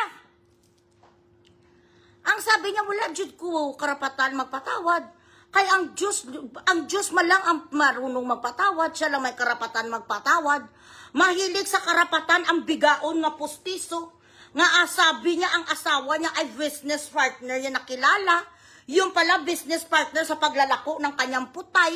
Ang sabi niya, wala jud ko karapatan magpatawad. Kaya ang Diyos malang ang marunong magpatawad, siya lang may karapatan magpatawad. Mahilig sa karapatan ang bigaon nga pustiso. Nga sabi niya ang asawa niya ay business partner niya nakilala. Yung pala business partner sa paglalako ng kanyang putay.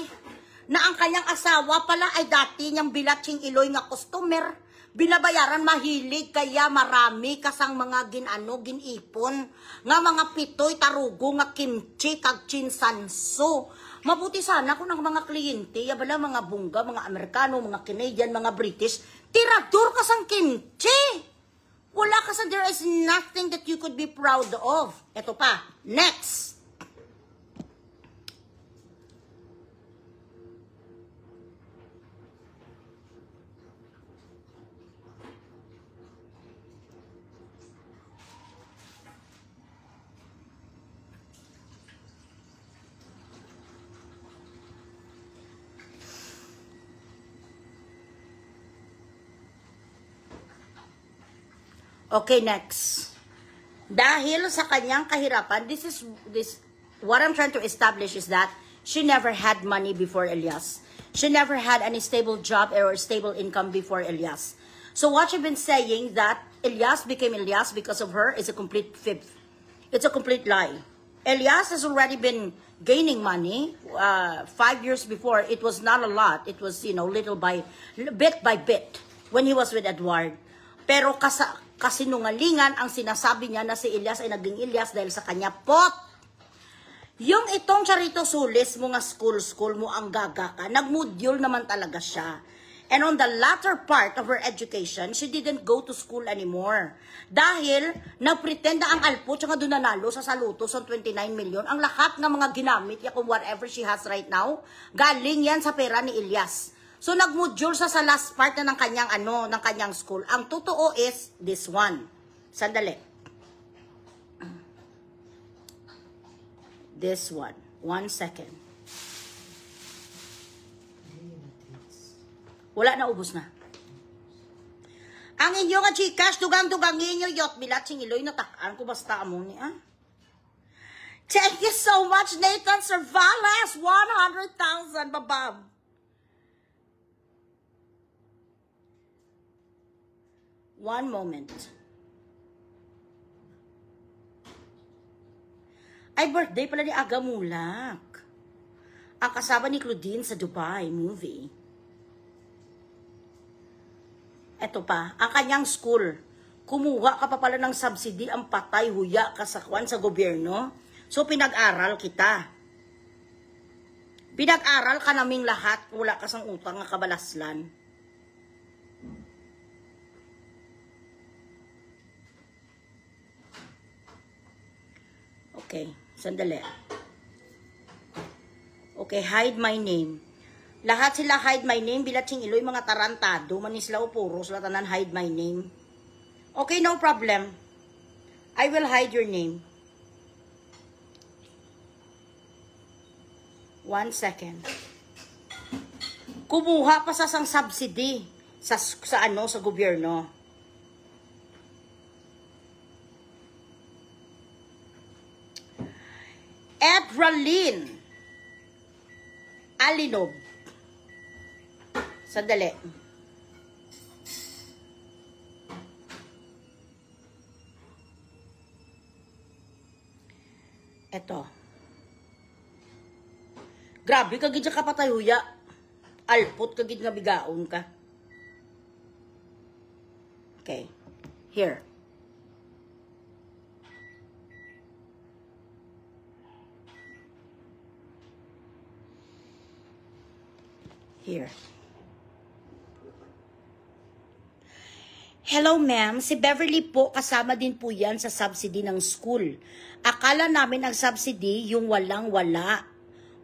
Na ang kanyang asawa pala ay dati niyang bilatsing iloy nga customer. Binabayaran mahilig kaya marami kasang mga ginipon nga mga pitoy tarugo nga kimchi kag chinsanso. Mabuti sana kung ang mga kliyente yabala mga bungga, mga Amerikano, mga Canadian, mga British, tirador kasang kimchi. Wala kasang there is nothing that you could be proud of. Ito pa, next. Okay, next. Dahil sa kanyang kahirapan, what I'm trying to establish is that she never had money before Elias. She never had any stable job or stable income before Elias. So what you've been saying that Elias became Elias because of her is a complete fib. It's a complete lie. Elias has already been gaining money 5 years before. It was not a lot. It was, little bit by bit when he was with Edward. Pero kasinungalingan ang sinasabi niya na si Elias ay naging Elias dahil sa kanya pot. Yung itong Charito Solis mo nga school mo ang gaga ka, nagmodyul naman talaga siya. And on the latter part of her education, she didn't go to school anymore. Dahil nagpretend na ang alpo tsaka doon nanalo sa saluto sa 29 million. Ang lahat ng mga ginamit niya kung whatever she has right now, galing yan sa pera ni Elias. So nagmodule sa last part na ng kanyang school. Ang totoo is this one. Sandali. This one. 1 second. Wala na, ubos na. Ang inyo nga Gcash, dugang-dugangin nyo yot bilat sing iloy na takaan ko basta amo ni Thank you so much, Nathan Cervales. 100,000, babab. One moment. Ay, birthday pala ni Aga Mulak. Ang kasama ni Claudine sa Dubai movie. Eto pa, ang kanyang school. Kumuha ka pa pala ng subsidy, ang patay huya ka sa gobyerno. So, pinag-aral kita. Pinag-aral ka naming lahat, wala ka sang utang nga kabalaslan. Okay, sandali. Okay, hide my name. Lahat sila hide my name, bilatsing iloy mga tarantado, manisla o puro, sila tanan hide my name. Okay, no problem. I will hide your name. 1 second. Kumuha pa sa sang subsidy sa gobyerno. Edralyn Alinob. Sandali. Eto. Grabe, kagid ka patay huya. Alpot, kagid nga bigaon ka. Okay. Here. Here. Hello ma'am, si Beverly po kasama din po yan sa subsidy ng school. Akala namin ang subsidy yung walang-wala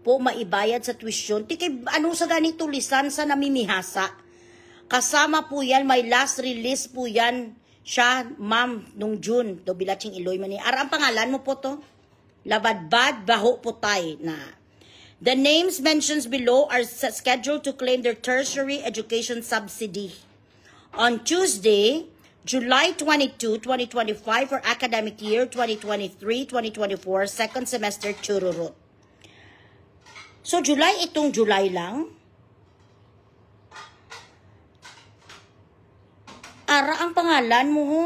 po maibayad sa tuition. Tikay ano sa ganito lisan sa namimihasa. Kasama po yan, may last release po yan siya ma'am nung June. Do Bilaching Iloy Mani. Ara ang pangalan mo po to? Labadbad Baho Putay na. The names mentioned below are scheduled to claim their tertiary education subsidy on Tuesday, July 22, 2025 for academic year 2023-2024, second semester chururut. So, itong July lang. Ara ang pangalan mo ho.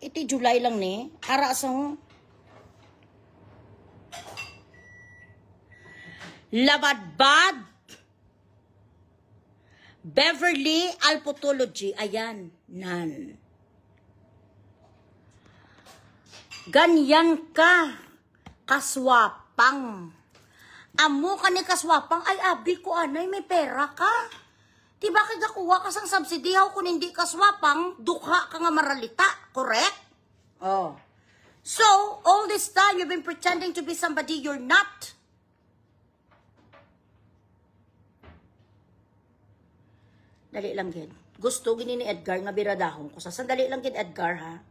Iti July lang ni. Ara sa ho. Labadbad Beverly Alpotology. Ayan. Nan. Ganyan ka. Kaswapang. Amo ka ni kaswapang. Ay, abi ko anay, may pera ka. Di bakit nakuha ka sang subsidy? How kung hindi kaswapang, dukha ka nga maralita. Correct? Oh. So, all this time, you've been pretending to be somebody you're not. Dali lang gid. Gusto gini ni Edgar nga biradahon ko. Sandali lang gid Edgar ha.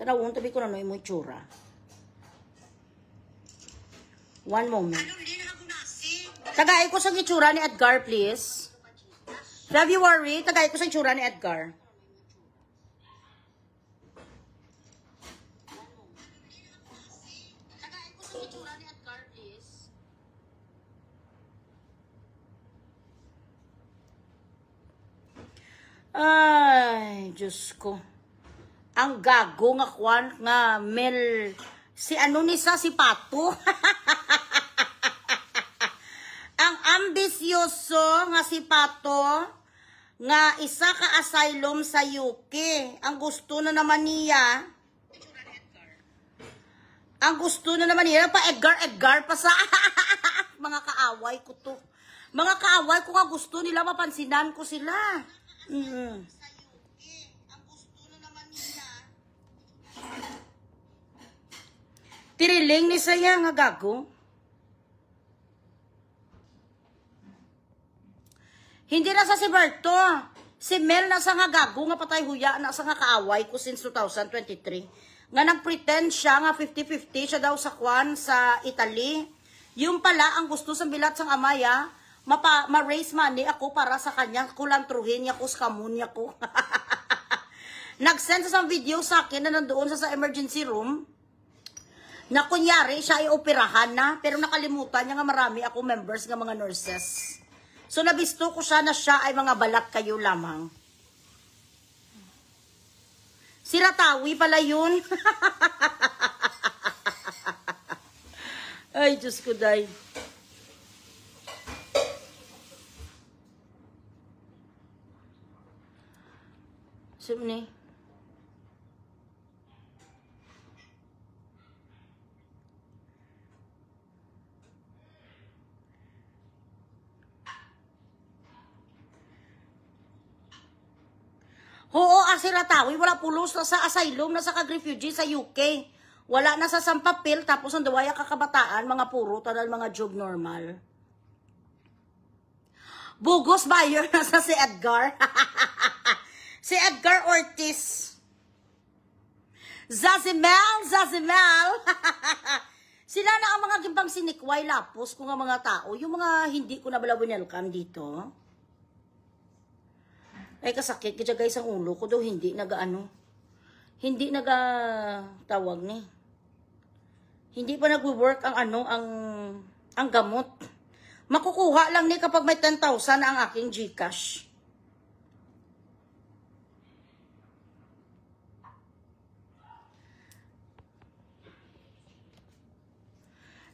Tanawon tabi ko na no imo itsura. One moment. Tagay ko sa itsura ni Edgar please. February, tagay ko sa itsura ni Edgar. Ay, Diyos ko. Ang gago nga kwan nga Mel si ano ni sa si Pato. Ang ambisyoso nga si Pato nga isa ka asylum sa UK. Ang gusto na naman niya pa Edgar pa sa mga kaaway ko to. Mga kaaway ko nga gusto nila mapansinan ko sila. Tiriling ni saya nga gago. Hindi na sa si Berto. Si Mel na sa nga gago nga patay huya na sa nga kaaway ko since 2023. Nga nagpretend siya nga 50-50 siya daw sa kwan sa Italy. Yung pala ang gusto sa bilat sang amaya, ma-raise money ako para sa kanya, kulantruhin niya ko, skamun niya ko. Nag-send sa video sa akin na nandoon sa emergency room, na kunyari siya ay operahan na, pero nakalimutan niya nga marami ako members nga mga nurses. So nabisto ko siya na siya ay mga balat kayo lamang. Si Ratawi pala yun. Ay, Diyos ko, day. Sumni. Oo, asiratawi, wala pulos na sa asylum, na sa kag-refugee sa UK. Wala na sa sampapil, tapos ang dawaya kakabataan, mga puro, tanal mga job normal. Bugos buyer na sa si Edgar. Si Edgar Ortiz. Zazimel. Sila na ang mga gimbang sinikway lapos kung ang mga tao, yung mga hindi ko na bala winelcome dito. Ay kasakit, kaya guys ang ulo ko daw hindi hindi tawag ni. Hindi pa nagwo-work ang gamot. Makukuha lang ni kapag may 10,000 ang aking GCash.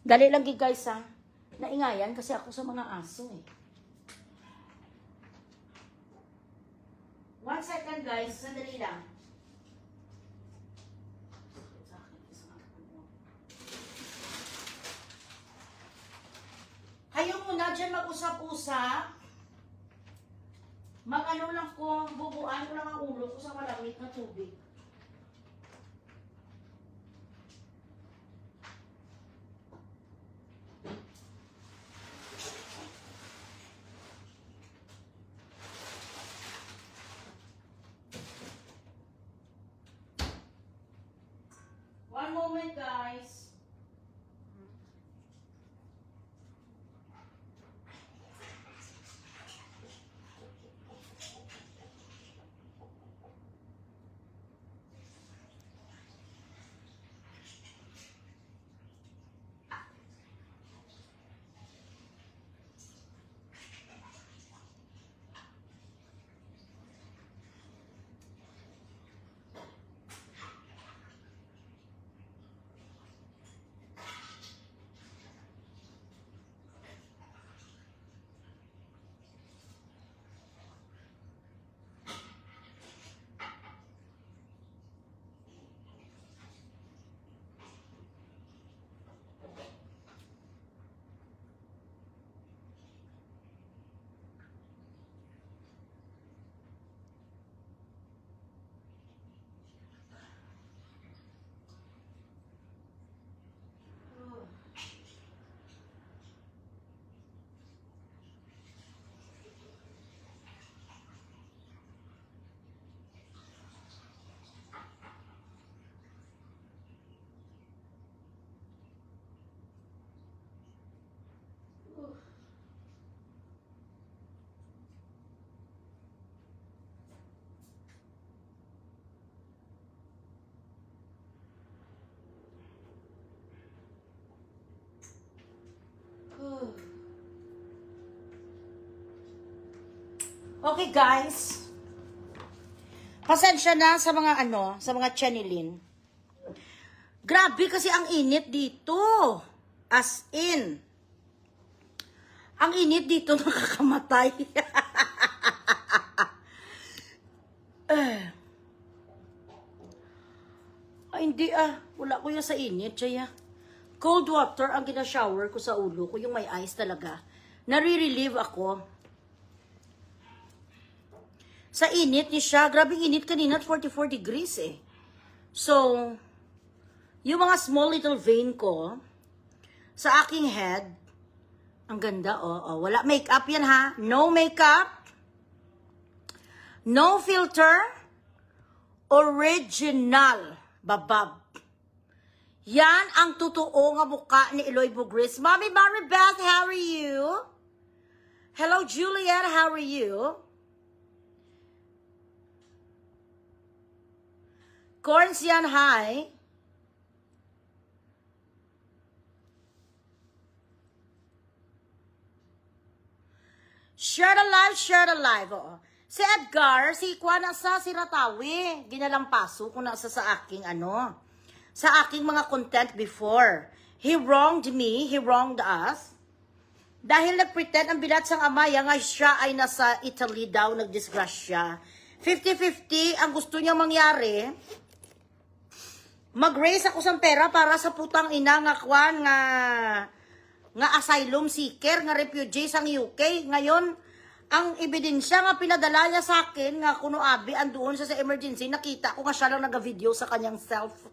Dali lang guys ha. Naingayan kasi ako sa mga aso eh. 1 second guys, sandali lang. Kayo muna dyan mag-usap-usap. Mag-ano lang ko, bubuan ko lang ang ulo ko sa malamig na tubig. One moment, guys. Okay, guys. Pasensya na sa mga sa mga channeling. Grabe kasi ang init dito. As in. Ang init dito, nakakamatay. Ay, hindi wala ko yan sa init, Chaya. Cold water ang ginashower ko sa ulo ko, yung may ice talaga. Nare-relieve ako. Sa init ni siya, grabe init kanina at 44 degrees eh. So, yung mga small little vein ko, sa aking head, ang ganda, wala makeup yan ha. No makeup, no filter, original, babab. Yan ang totoo nga mukha ni Eloy Bugris. Mommy Maribeth, how are you? Hello Juliet, how are you? Corns yan, hi. Share the live, share the live. Si Edgar, si Ikwa nasa si Ratawi. Ginalampaso kung nasa sa aking sa aking mga content before. He wronged me, he wronged us. Dahil nagpretend ang bilat sang amaya nga siya ay nasa Italy daw, nagdisgrasya. 50-50 ang gusto niya mangyari. Mag-raise ako sa pera para sa putang ina nga kwan nga asylum seeker, nga refugee sang UK. Ngayon, ang ebidensya nga pinadala niya sa akin, nga kuno abi, andoon sa emergency, nakita ko nga siya lang nag-video sa kanyang self.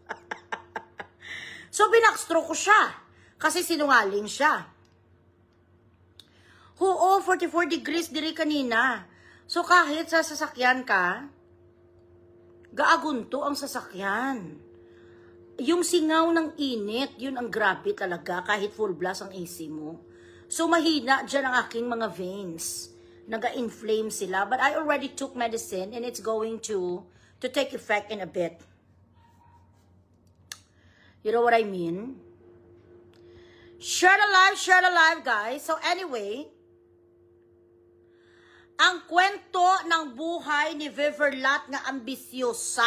So, binackstroke ko siya. Kasi sinungaling siya. Oo, 44 degrees diri kanina. So, kahit sa sasakyan ka, gaagunto ang sasakyan. Yung singaw ng init, yun ang grabe talaga, kahit full blast ang AC mo. So, mahina dyan ang aking mga veins. Naga-inflame sila. But I already took medicine and it's going to take effect in a bit. You know what I mean? Share the live, guys. So, anyway, ang kwento ng buhay ni Viverlat nga ambisyosa.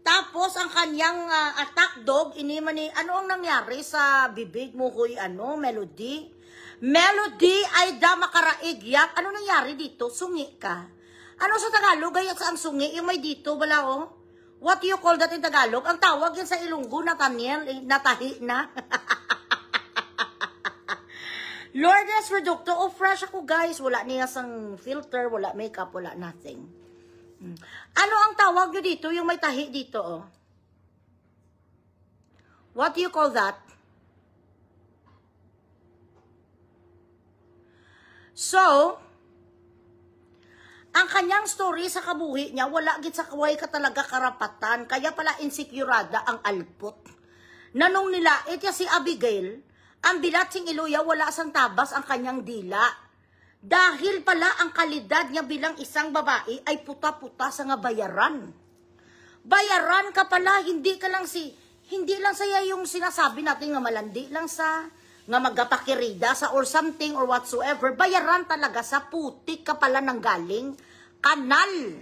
Tapos, ang kanyang attack dog, iniman ni, ano ang nangyari sa bibig mo, huy, Melody? Melody ay da makaraigyak. Ano nangyari dito? Sungi ka. Ano sa Tagalog? Gayat sa ang sungi? Yung may dito, wala What do you call that in Tagalog? Ang tawag yan sa Ilonggo, Nathaniel, natahi na. Lourdes Reducto, oh fresh ako guys. Wala niya sang filter, wala makeup, wala nothing. Ano ang tawag nyo dito? Yung may tahi dito, oh. What do you call that? So, ang kanyang story sa kabuhi niya, wala git sa kaway ka talaga karapatan. Kaya pala insekurada ang alpot. Nanong nila, itya si Abigail, ang bilatsing iluya, wala sang tabas ang kanyang dila. Dahil pala ang kalidad niya bilang isang babae ay puta-puta sa nga bayaran. Bayaran ka pala, hindi lang saya yung sinasabi natin nga malandi lang sa nga magapakirida sa or something or whatsoever. Bayaran talaga sa putik ka pala ng galing kanal.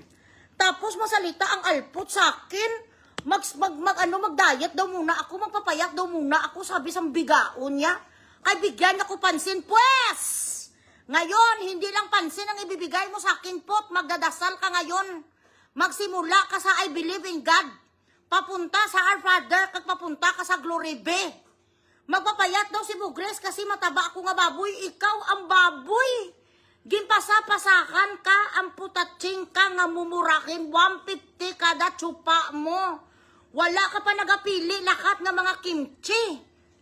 Tapos masalita ang alpot sa akin. Mag-diet daw muna ako, magpapayak daw muna ako, sabi sa bigaon niya. Ay bigyan ako pansin, pues! Ngayon, hindi lang pansin ang ibibigay mo sa akin, pot. Magdadasal ka ngayon. Magsimula ka sa I believe in God. Papunta sa Our Father, papunta ka sa Glory Be. Magpapayat daw si Bugres kasi mataba ako nga baboy. Ikaw ang baboy. Gimpasa-pasakan ka, ang putatsing ka nga mumurakin. 150 kada tsupa mo. Wala ka pa nagapili lakat ng mga kimchi.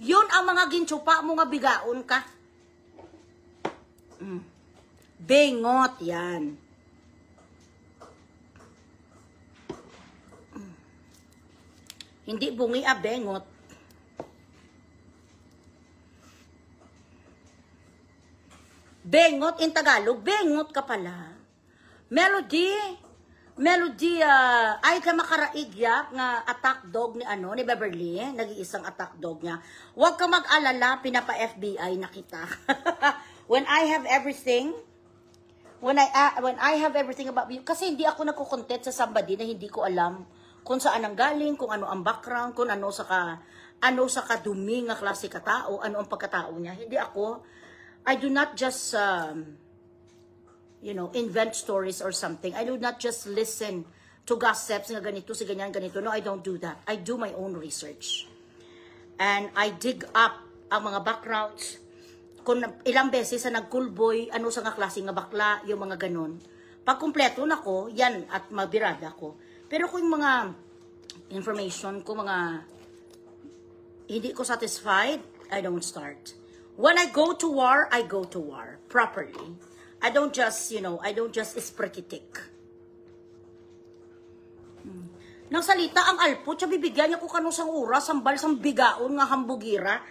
Yun ang mga gintsupa mo nga bigaon ka. Bengot yan. Hindi bungi bengot. Bengot in Tagalog, bengot ka pala. Melody, ay ka makaraigyak nga attack dog ni Beverly, nag-iisang attack dog niya. Huwag ka mag-alala, pinapa-FBI na kita. When I have everything about you, kasi hindi ako nagko-content sa somebody na hindi ko alam kung saan ang galing, kung ano ang background, kung ano sa kadumi nga klase ka tao, ano ang pagkatao niya. Hindi ako, I do not just, invent stories or something. I do not just listen to gossips nga ganito, si ganyan, ganito. No, I don't do that. I do my own research. And I dig up ang mga backgrounds. Kung ilang beses sa nagkulboy, ano sa nga klase nga bakla, yung mga ganun. Pag kumpleto na ko, yan, at mabirada ko. Pero kung mga information ko, mga hindi ko satisfied, I don't start. When I go to war, I go to war properly. I don't just isprikitik. Nang salita ang alpot, siya bibigyan niya ko kanong sang oras, sambal sang bigaon nga hambugira.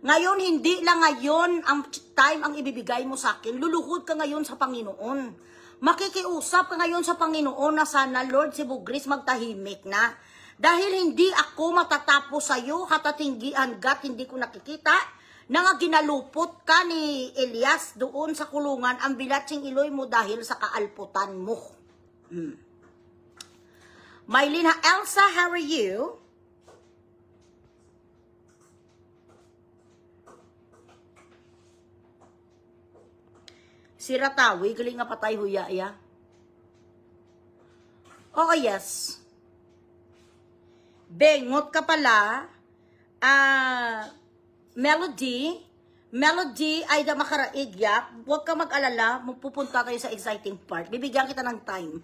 Ngayon, hindi lang ngayon ang time ang ibibigay mo sa akin. Luluhod ka ngayon sa Panginoon. Makikiusap ka ngayon sa Panginoon na sana, Lord, si Bugris magtahimik na. Dahil hindi ako matatapos sa'yo, katatinggian gat, hindi ko nakikita, na nga ginalupot ka ni Elias doon sa kulungan, ang bilatsing iloy mo dahil sa kaalputan mo. Mylina Elsa, how are you? Si Ratawi, galing nga patay huya ya. Oo, yes. Bengot ka pala. Melody ay da makaraigyak. Huwag ka mag-alala, pupunta tayo sa exciting part. Bibigyan kita ng time.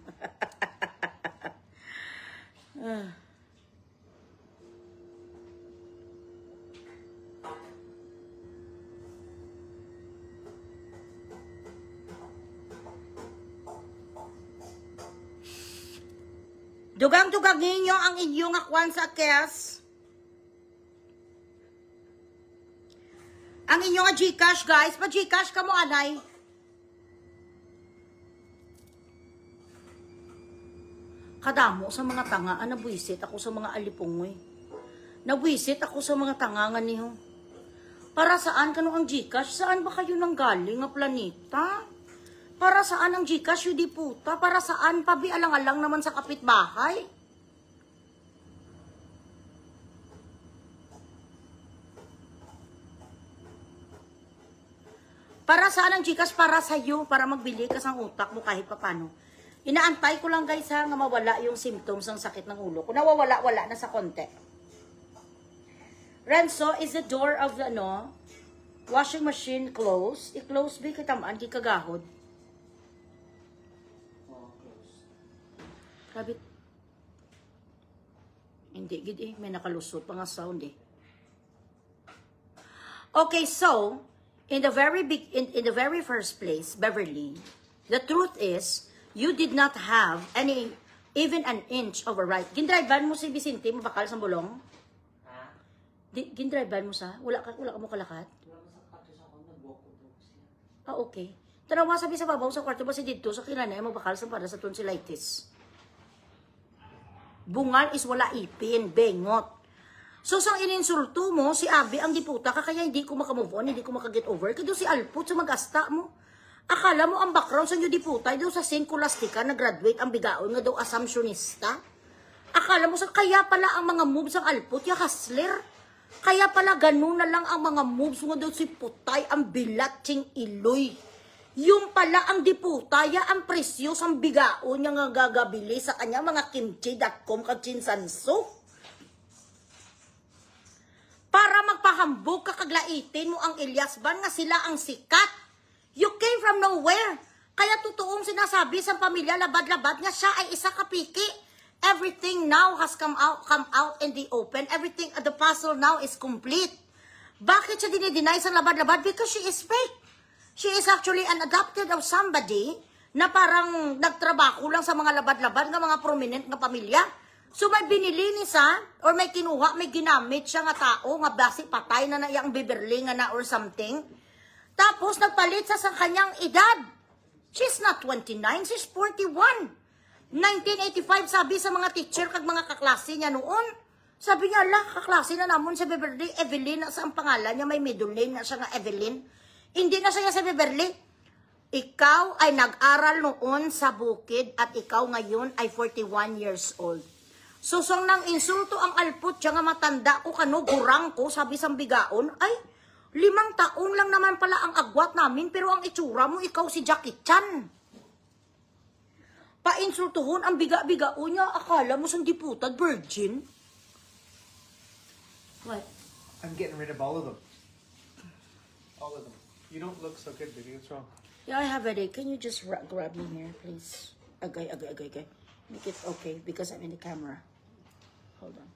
Dugang-dugang ninyo ang inyong akwan sa kes. Ang inyong Gcash, guys. Pa-Gcash ka mo, anay. Kadamo sa mga tanga. Nabwisit ako sa mga alipungoy. Nabwisit ako sa mga tangangan niyo. Para saan ka ang Gcash? Saan ba kayo nang galing nga planeta? Para saan ang Gcash, yun di puta? Para saan? Pabialang-alang naman sa kapitbahay. Para saan ang Gcash? Para sa'yo, para magbili ka sa utak mo kahit papano. Inaantay ko lang guys ha, nga mawala yung symptoms ng sakit ng ulo. Kung nawawala-wala na sa konti. Renzo is the door of the, Washing machine close. I-close ba kitamaan kikagahod? Grabe. Hindi, gid eh. May nakalusot pa nga sound eh. Okay, so, in the very first place, Beverly, the truth is, you did not have even an inch of a right. Gindrivean mo si Vicente, mabakal sa bulong? Ha? Gindrivean mo sa? Wala ka mo kalakat? Wala mo sa katis ako, nag-walk-walk siya. Ah, okay. Tarawa sabi sa babaw sa kwarto ba si dito sa kinanay mabakal sa para sa tonsillitis. Bungal is wala ipin, bengot. So, sang ininsulto mo, si Abby ang diputa ka, kaya hindi ko makamove on, hindi ko makaget over. Kaya si Alput sa mag-asta mo. Akala mo ang background sa inyo diputa, daw sa St. Colastica, nag-graduate ang bigaon, nga daw assumptionista. Akala mo sa, kaya pala ang mga moves ang Alput, ya hustler. Kaya pala ganun na lang ang mga moves nga daw si Putay, ang bilatsing iloy. Yung pala ang diputaya, ang presyos, ang bigaon niya nga gagabili sa kanya, mga kimchi.com kag chinsanso. Para magpahambog ka kaglaitin mo ang Elias Ban nga sila ang sikat. You came from nowhere. Kaya totoong sinasabi sa pamilya, labad-labad nga siya ay isa kapiki. Everything now has come out in the open. Everything, the puzzle now is complete. Bakit siya dinideny sa labad-labad? Because she is fake. She is actually an adopted of somebody na parang nagtrabaho lang sa mga labad-labad ng mga prominent na pamilya. So may binili ni sa, or may kinuha, may ginamit siya nga tao, nga basi patay na iyang Beverly nga na or something. Tapos nagpalit sa kanyang edad. She's not 29, she's 41. 1985 sabi sa mga teacher kag mga kaklase niya noon. Sabi niya, ala, kaklase na namon sa Beverly, Evelyn, sa ang pangalan niya, may middle name na siya nga Evelyn. Hindi na siya sa Beverly. Ikaw ay nag-aral noon sa bukid at ikaw ngayon ay 41 years old. So, nang insulto ang Alput, siya nga matanda ko, kano, gurang ko, sabi sa bigaon, ay, 5 taon lang naman pala ang agwat namin, pero ang itsura mo, ikaw si Jackie Chan. Painsultuhon ang biga-bigaon niya, akala mo sang diputad, virgin? What? I'm getting rid of all of them. All of them. You don't look so good, baby. What's wrong? Yeah, I have a headache. Can you just grab me here, please? Okay. Make it okay, because I'm in the camera. Hold on.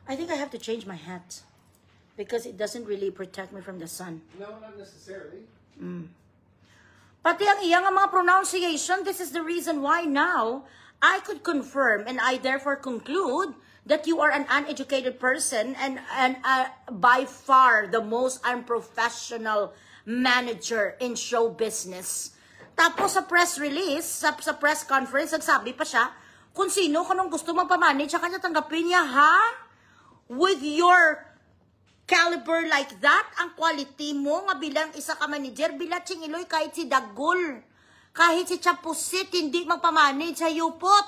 I think I have to change my hat. Because it doesn't really protect me from the sun. No, not necessarily. Pati ang iyang mga pronunciation, this is the reason why now I could confirm and I therefore conclude that you are an uneducated person and by far the most unprofessional manager in show business. Tapos sa press release, sa press conference, nagsabi pa siya, kung sino kanong gusto magpamanage, sa kanya tanggapin niya, ha? With your caliber like that, ang quality mo nga bilang isa ka manager, bilatsing iloy kahit si Dagul, kahit si Chapusit, hindi magpamanage sa yupot.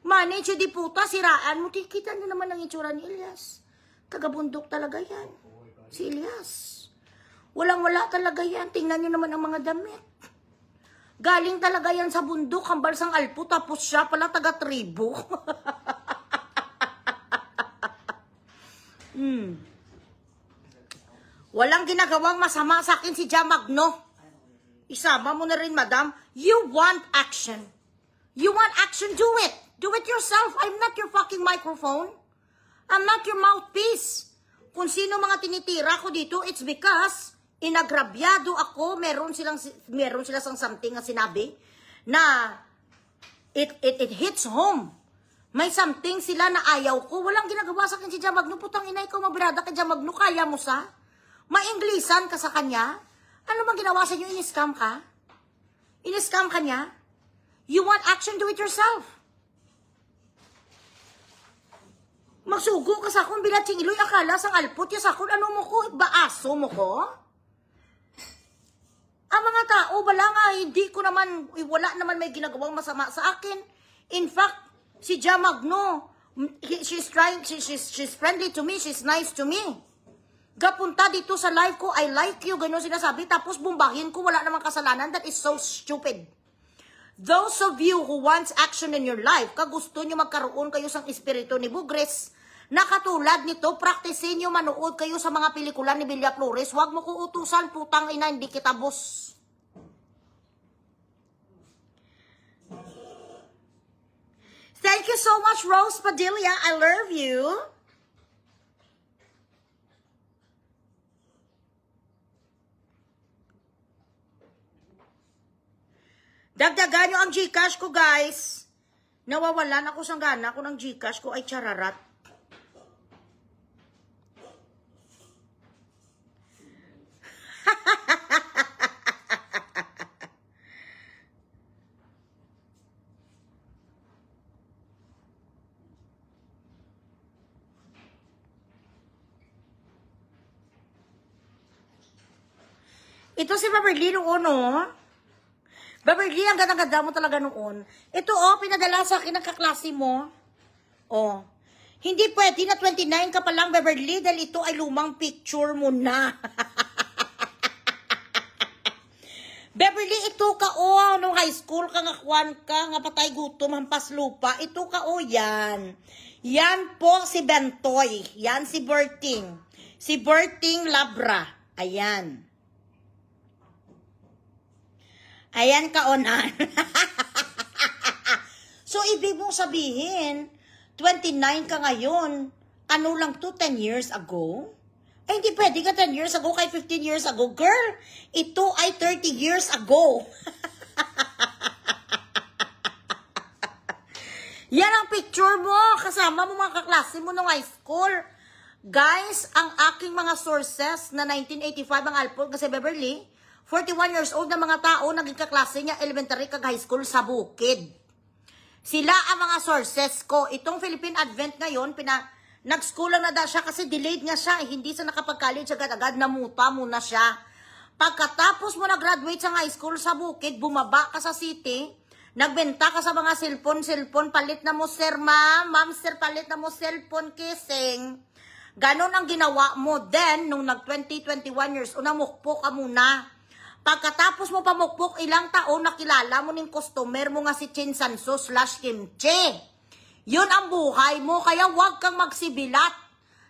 Manage yung diputa, siraan mo, kita niyo naman ang itsura ni Elias. Kagabundok talaga yan. Si Elias. Walang-wala talaga yan. Tingnan niyo naman ang mga damit. Galing talaga yan sa bundok, hambal sang Alput, tapos siya pala taga-tribo. Walang ginagawang masama sa akin si Jamagno. Isama mo na rin, madam. You want action. You want action, do it. Do it yourself. I'm not your fucking microphone. I'm not your mouthpiece. Kung sino mga tinitira ko dito, it's because inagrabyado ako, meron sila sang something na sinabi na it hits home. May something sila na ayaw ko. Walang ginagawa sa akin si Jamagno. Putang ina, ikaw mabrada ka Jamagno. Kaya mo sa? Mainglisan ka sa kanya? Ano bang ginawa sa inyo? In-scam ka? In-scam ka niya? You want action, do it yourself. Magsugo ka sa akong bilatsing iloy, akala sang Alput, ya sa akong ano mo ko, baaso mo ko? Ang mga tao, wala nga, hindi ko naman, wala naman may ginagawang masama sa akin. In fact, si Jamagno, she's friendly to me, she's nice to me. Gapunta dito sa live ko, I like you, gano'n sinasabi, tapos bumbahin ko, wala namang kasalanan, that is so stupid. Those of you who wants action in your life, kagusto nyo magkaroon kayo sa espiritu ni Bugres, na katulad nito, praktisin nyo manood kayo sa mga pelikula ni Villa Flores, huwag mo ko utusan, putang ina, hindi kita boss. Thank you so much, Rose Padilla. I love you. Dagdagan nyo ang Gcash ko, guys. Nawawalan ako sa gana ko ng Gcash ko ay chararat. Ito si Beverly noon, oh. Beverly, ang ganda-ganda mo talaga noon. Ito, oh, pinadala sa akin ng kaklase mo. Oh. Hindi pwede na 29 ka pa lang, Beverly, dahil ito ay lumang picture mo na. Beverly, ito ka, oh, nung high school ka nga, kwan ka, nga patay gutom, hampas lupa. Ito ka, oh, yan. Yan po si Bentoy. Yan si Berting. Si Berting Labra. Ayan. Ayan kaonan. So, ibig mong sabihin, 29 ka ngayon, ano lang to, 10 years ago? Eh, hindi pwede ka 10 years ago kay 15 years ago. Girl, ito ay 30 years ago. Yan ang picture mo, kasama mo mga kaklase mo nung high school. Guys, ang aking mga sources na 1985 ang Alpol kasi Beverly, 41 years old na mga tao, naging kaklase niya, elementary kag high school sa Bukid. Sila ang mga sources ko. Itong Philippine Advent ngayon, nag-school lang na da siya kasi delayed nga siya. Hindi siya nakapag-college agad-agad, namuta muna siya. Pagkatapos mo na-graduate sa high school sa Bukid, bumaba ka sa city, nagbenta ka sa mga cellphone, palit na mo sir ma'am, sir palit na mo cellphone kissing. Ganon ang ginawa mo. Then, nung nag-20, 21 years, unamukpo ka muna. Pagkatapos mo pamukpok ilang taon, nakilala mo ng customer mo nga si Chin Sanso / Kimchi. Yun ang buhay mo, kaya huwag kang magsibilat.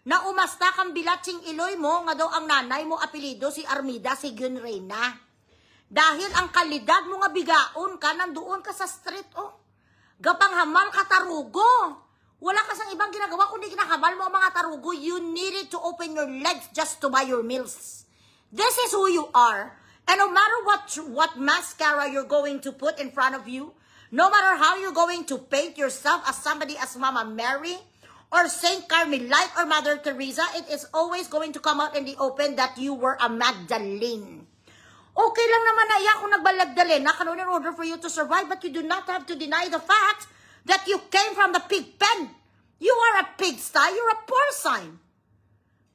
Na umasta kang bilat sing iloy mo, nga daw ang nanay mo apelido si Armida Sigun Reyna. Dahil ang kalidad mo nga bigaon ka, nandoon ka sa street, oh. Gapang hamal ka tarugo. Wala ka sang ibang ginagawa kundi kinakamal mo ang mga tarugo. You needed to open your legs just to buy your meals. This is who you are. And no matter what mascara you're going to put in front of you, no matter how you're going to paint yourself as somebody as Mama Mary, or Saint Carmelite, or Mother Teresa, it is always going to come out in the open that you were a Magdalene. Okay lang naman na iya kung nagbalagdalin, nakaroon in order for you to survive, but you do not have to deny the fact that you came from the pig pen. You are a pigsty, you're a porcine.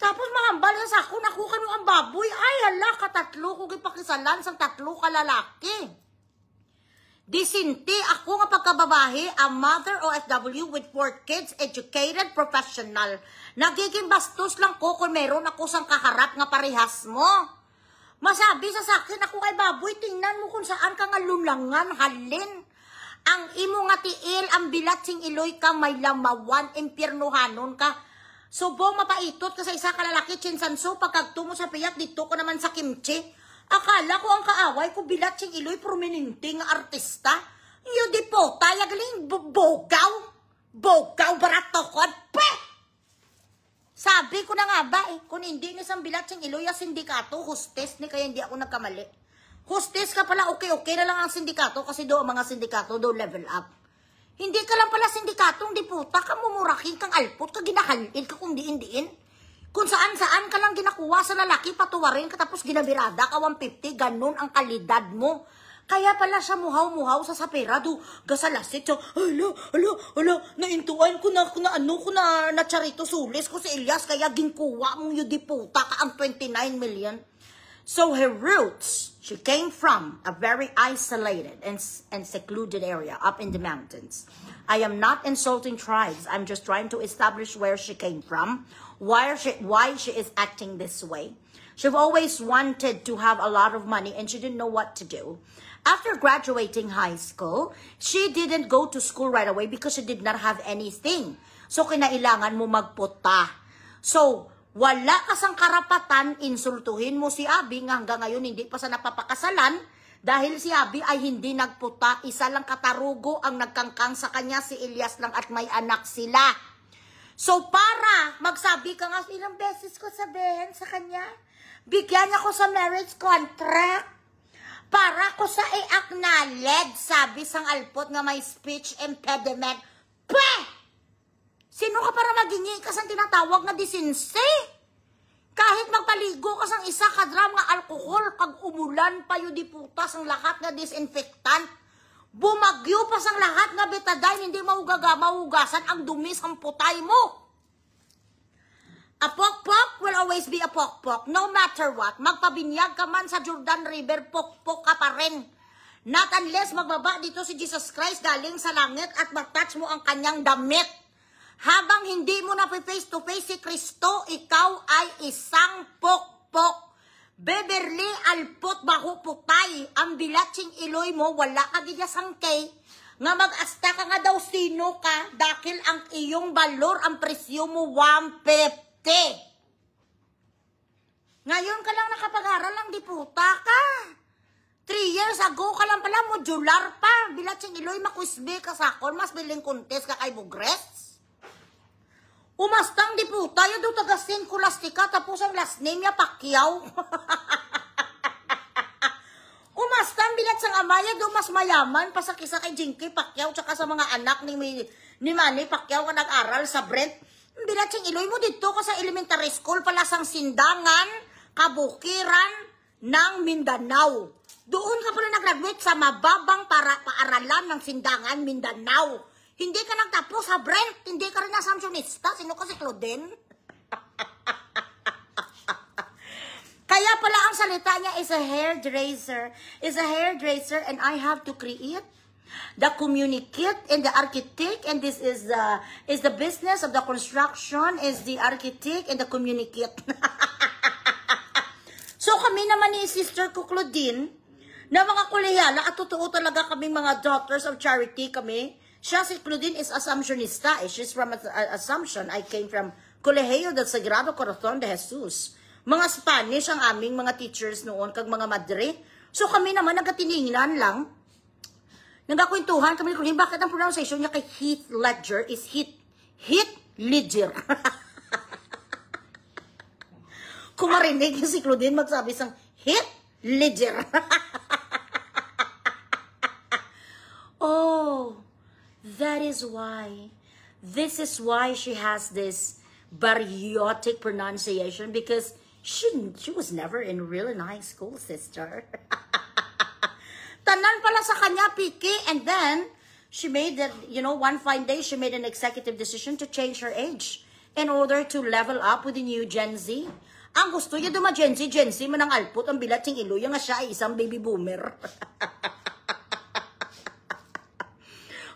Tapos mahambal sa ako, nakuha mo ang baboy. Ay, hala, katatlo ko kipakisalan sa tatlo ka lalaki. Disinti ako nga pagkababahe, a mother OFW with 4 kids, educated, professional. Nagiging bastos lang ko kung meron ako sang kaharap nga parehas mo. Masabi sa akin, ako kay baboy, tingnan mo kung saan ka nga lulangan, halin. Ang imo nga tiil, ang bilat sing iloy ka, may lamawan, impyernuhanon ka. Subong mapaitot ka sa isa kalalaki, Chinsanso, pagkagtungo sa piyak, dito ko naman sa kimchi. Akala ko ang kaaway ko bilat sing iloy, prominente nga artista. Iyo di po, tayagaling bogaw. Bogaw, baratokod, pe! Sabi ko na nga ba kung hindi ni sang bilat sing iloy, ang sindikato, hostess ni kaya hindi ako nagkamali. Hostess ka pala, okay na lang ang sindikato, kasi do ang mga sindikato, do level up. Hindi ka lang pala sindikatong di puta, ka mumuraking kang alpot, ka ginahalin ka kung diin-diin. Kung saan-saan ka lang ginakuha sa lalaki, patuwarin ka tapos ginabirada ka 150, ganun ang kalidad mo. Kaya pala siya muhaw-muhaw sa saperado, gasalasit siya, hala, naintuan ko na charito sulis ko si Elias, kaya ginkuha mong yun di puta ka ang 29 million. So her roots, she came from a very isolated and secluded area up in the mountains. I am not insulting tribes. I'm just trying to establish where she came from, why she is acting this way. She always wanted to have a lot of money and she didn't know what to do. After graduating high school, she didn't go to school right away because she did not have anything. So, kinailangan mo magputa. So, wala kasang karapatan, insultuhin mo si Abby nga hanggang ngayon hindi pa sa napapakasalan dahil si Abby ay hindi nagputa. Isa lang katarugo ang nagkangkang sa kanya, si Elias lang at may anak sila. So, para magsabi ka nga, ilang beses ko sabihin sa kanya, bigyan niya ko sa marriage contract. Para ko sa i-acknowledge, sabi sang alpot nga may speech impediment. Peh! Sino ka para magingi ka sang tinatawag na disinse? Kahit magpaligo ka sang isa kadram nga alkohol, pag umulan pa yun di putas ang lahat nga disinfectant. Bumagyo pa sang lahat nga betadine, hindi maugasan ang dumi sang putay mo. A pokpok will always be a pokpok, no matter what. Magpabinyag ka man sa Jordan River, pokpok ka pa rin. Not unless magbaba dito si Jesus Christ galing sa langit at mag-touch mo ang kanyang damit. Habang hindi mo na face to face si Kristo, ikaw ay isang pokpok. Beverly alpot baho putay, ang bilatsing iloy mo, wala ka gidya sangkay. Nga mag-asta ka nga daw sino ka, dahil ang iyong balor, ang presyo mo, 150. Ngayon ka lang nakapag-aral lang, di puta ka. 3 years ago ka lang pala, modular pa. Bilatsing iloy, makusbe ka sakon, mas biling contest ka kay Bugres. Umastang di puta, yun doon tagasin kulastika, tapos ang last name niya, Pacquiao. Umastang bilat sang amaya, doon mas mayaman, pa sa kisa kay Jinky Pacquiao, tsaka sa mga anak ni Manny Pacquiao ka nag-aral sa Brent. Bilat siyang iloy mo dito ka sa elementary school pala sang sindangan, kabukiran ng Mindanao. Doon ka pala nag-graduate sa mababang paaralan ng sindangan Mindanao. Hindi ka nagtapos sa Brent, hindi ka rin assumptionista. Sino ka si Claudine? Kaya pala ang salita niya is a hairdresser. Is a hairdresser and I have to create the communicate and the architect, and this is the business of the construction, is the architect and the communicate. So kami naman ni Sister ko Claudine, na mga kolehiyala, at totoo talaga kami mga daughters of charity kami. Siya si Claudine is Assumptionista. She's from Assumption. I came from Colegio del Sagrado Corazon de Jesus. Mga Spanish ang aming mga teachers noon, kag mga madre. So kami naman nagkatiningnan lang. Nagkakwentuhan kami ni Claudine, bakit ang pronunciation niya kay Heath Ledger is Heath Ledger. Kung marinig yung si Claudine, magsabi sang Heath Ledger. Oh, that is why. This is why she has this bariotic pronunciation, because she was never in really nice school, sister. Tanan pala sa kanya, Piki, and then she made that, one fine day, she made an executive decision to change her age in order to level up with the new Gen Z. Ang gusto niya duma Gen Z man ang alpot, ang bilatsing iluya nga siya ay isang baby boomer.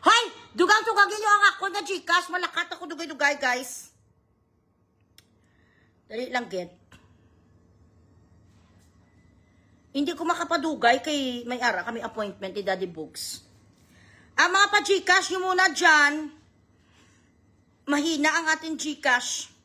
Hoy! Dugang-tugagin niyo ang ako na Gcash, malakat ako dugay-dugay, guys. Dali lang, get. Hindi ko makapadugay kay may ara kami appointment ni Daddy Books. Ang mga pa-Gcash nyo muna dyan. Mahina ang ating Gcash.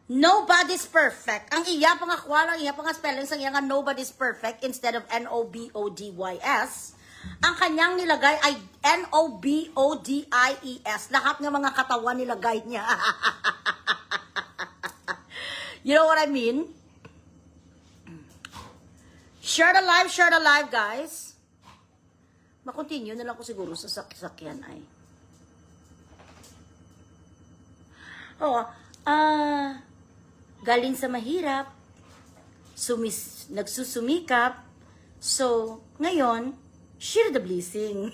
Nobody's perfect. Ang iya pa nga kwala, ang iya pa nga spelling, ang iya nga nobody's perfect instead of N-O-B-O-D-Y-S. Ang kanyang nilagay ay N-O-B-O-D-I-E-S. Lahat ng mga katawan nilagay niya. You know what I mean? Share the live, guys. Ma-continue na lang ko siguro sa sakyan ay. Galing sa mahirap, nagsusumikap, so, ngayon, share the blessing.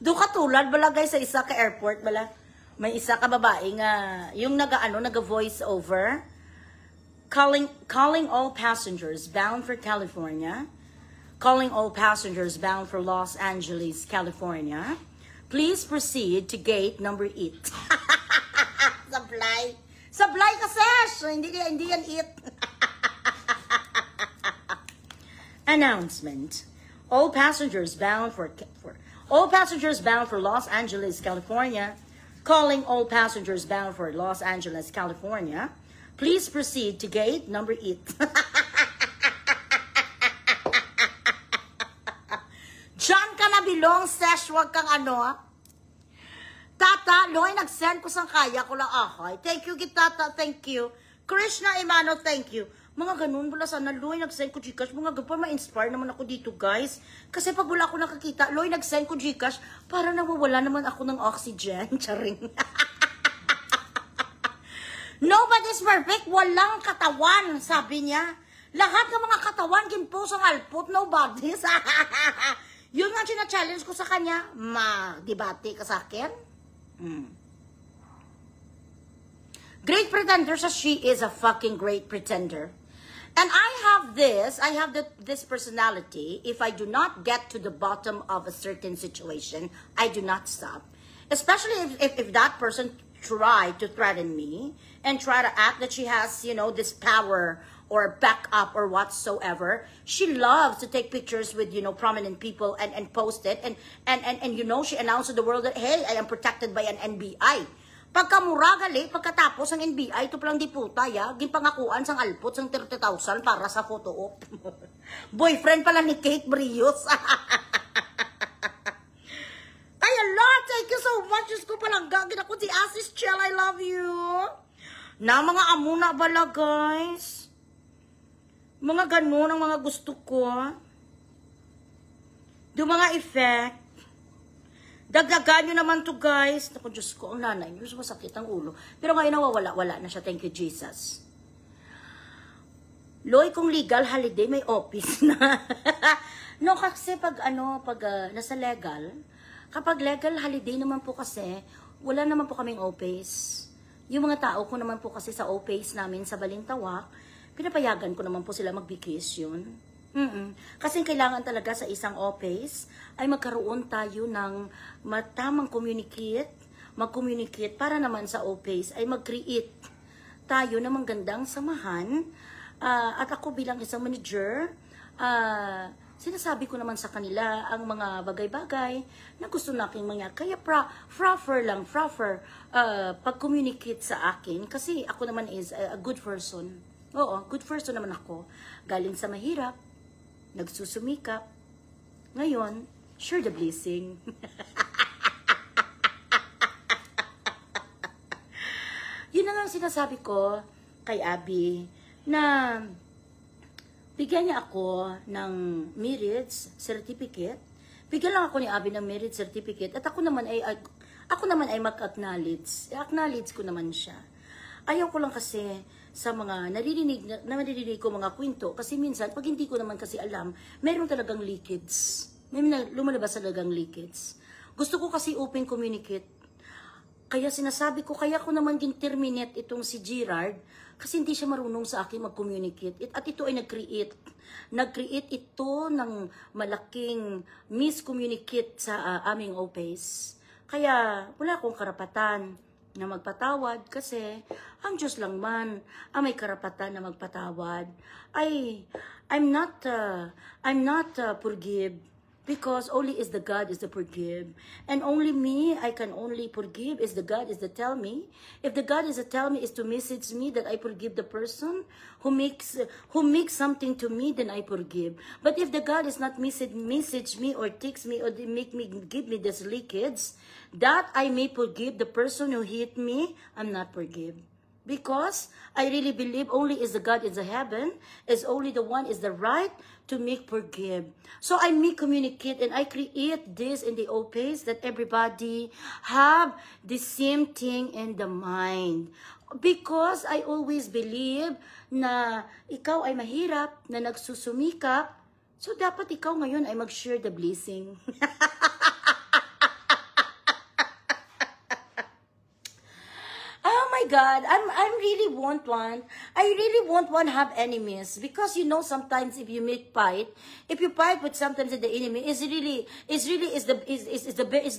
Do katulad, bala guys, sa isa ka airport, bala, may isa ka babae nga, yung naga-voice over, calling all passengers bound for California, calling all passengers bound for Los Angeles, California, Please proceed to gate number 8. Sablay. Sablay ka, Sesh. Hindi yan it. Announcement. All passengers bound for Los Angeles, California, calling all passengers bound for Los Angeles, California, please proceed to gate number 8. Diyan ka na bilong, Sesh, wag kang ano. Tata, Loy, nag-send ko sang kaya ko lang ahay. Thank you, Tata, thank you. Krishna Imano, thank you. Mga ganun, wala sana, Loy, nag-send ko Gcash. Mga ganun, para ma-inspire naman ako dito, guys. Kasi pag wala ako nakakita, Loy, nag-send ko Gcash, para nawawala naman ako ng oxygen. Charing. Nobody's perfect, walang katawan, sabi niya. Lahat ng mga katawan, ginpos ang alpot, nobody's. Yun nga sina-challenge ko sa kanya, ma-debate ka sa akin. Great pretender says she is a fucking great pretender. And I have this personality. If I do not get to the bottom of a certain situation, I do not stop. Especially if that person try to threaten me and try to act that she has, you know, this power or backup or whatsoever. She loves to take pictures with, you know, prominent people and post it. And you know, she announced to the world that, hey, I am protected by an NBI. Pagkamura gali, pagkatapos ang NBI, ito palang di puta, ya, ginpangakuan sang alpot, sang 30,000 para sa photo op. Boyfriend pala ni Kate Brios. Ay, Allah, thank you so much. Diyos ko palang gagin ako si Asis Chell, I love you. Na mga amuna bala, guys. Mga ganun ang mga gusto ko. Do mga effect. Dagdagan nyo naman to, guys. Naku, Diyos ko, ang nanay. Diyos, masakit ang ulo. Pero ngayon nawawala-wala na siya. Thank you, Jesus. Loy, kung legal holiday, may office na. No, kasi pag nasa legal, kapag legal holiday naman po kasi, wala naman po kaming office. Yung mga tao ko naman po kasi sa office namin sa Balintawak, pinapayagan ko naman po sila mag-vacation. Kasi kailangan talaga sa isang office ay magkaroon tayo ng matamang mag-communicate para naman sa office ay mag-create tayo ng magandang samahan. At ako bilang isang manager, sinasabi ko naman sa kanila ang mga bagay-bagay na gusto naking mga, kaya proper pag-communicate sa akin kasi ako naman is a good person. Oo, good person naman ako. Galing sa mahirap, nagsusumikap. Ngayon, share the blessing. Yun na nga sinasabi ko kay Abby na bigyan niya ako ng marriage certificate. Bigyan lang ako ni Abby ng marriage certificate at ako naman ay mag-acknowledge. I-acknowledge ko naman siya. Ayaw ko lang kasi sa mga naririnig ko mga kwento kasi minsan pag hindi ko naman kasi alam, meron talagang leakage. May lumalabas talagang leakage. Gusto ko kasi open communicate. Kaya sinasabi ko, kaya ko naman gin-terminate itong si Gerard kasi hindi siya marunong sa akin mag-communicate. At ito ay nag-create ito ng malaking miscommunicate sa aming office. Kaya wala akong karapatan na magpatawad kasi ang Diyos lang man ang may karapatan na magpatawad. I'm not forgive because only is the God is the forgive, and only me I can only forgive is the God is the tell me. If the God is the tell me is to message me that I forgive the person who makes something to me, then I forgive. But if the God is not message me or text me or give me this leakage that I may forgive the person who hit me, I'm not forgive. Because I really believe only is the God in the heaven, is only the one is the right to make forgive. So I make communicate and I create this in the office that everybody have the same thing in the mind. Because I always believe na ikaw ay mahirap, na nagsusumikap, so dapat ikaw ngayon ay mag-share the blessing. God, I'm really won't want. I really won't want to have enemies because you know sometimes if you if you fight with sometimes the enemy is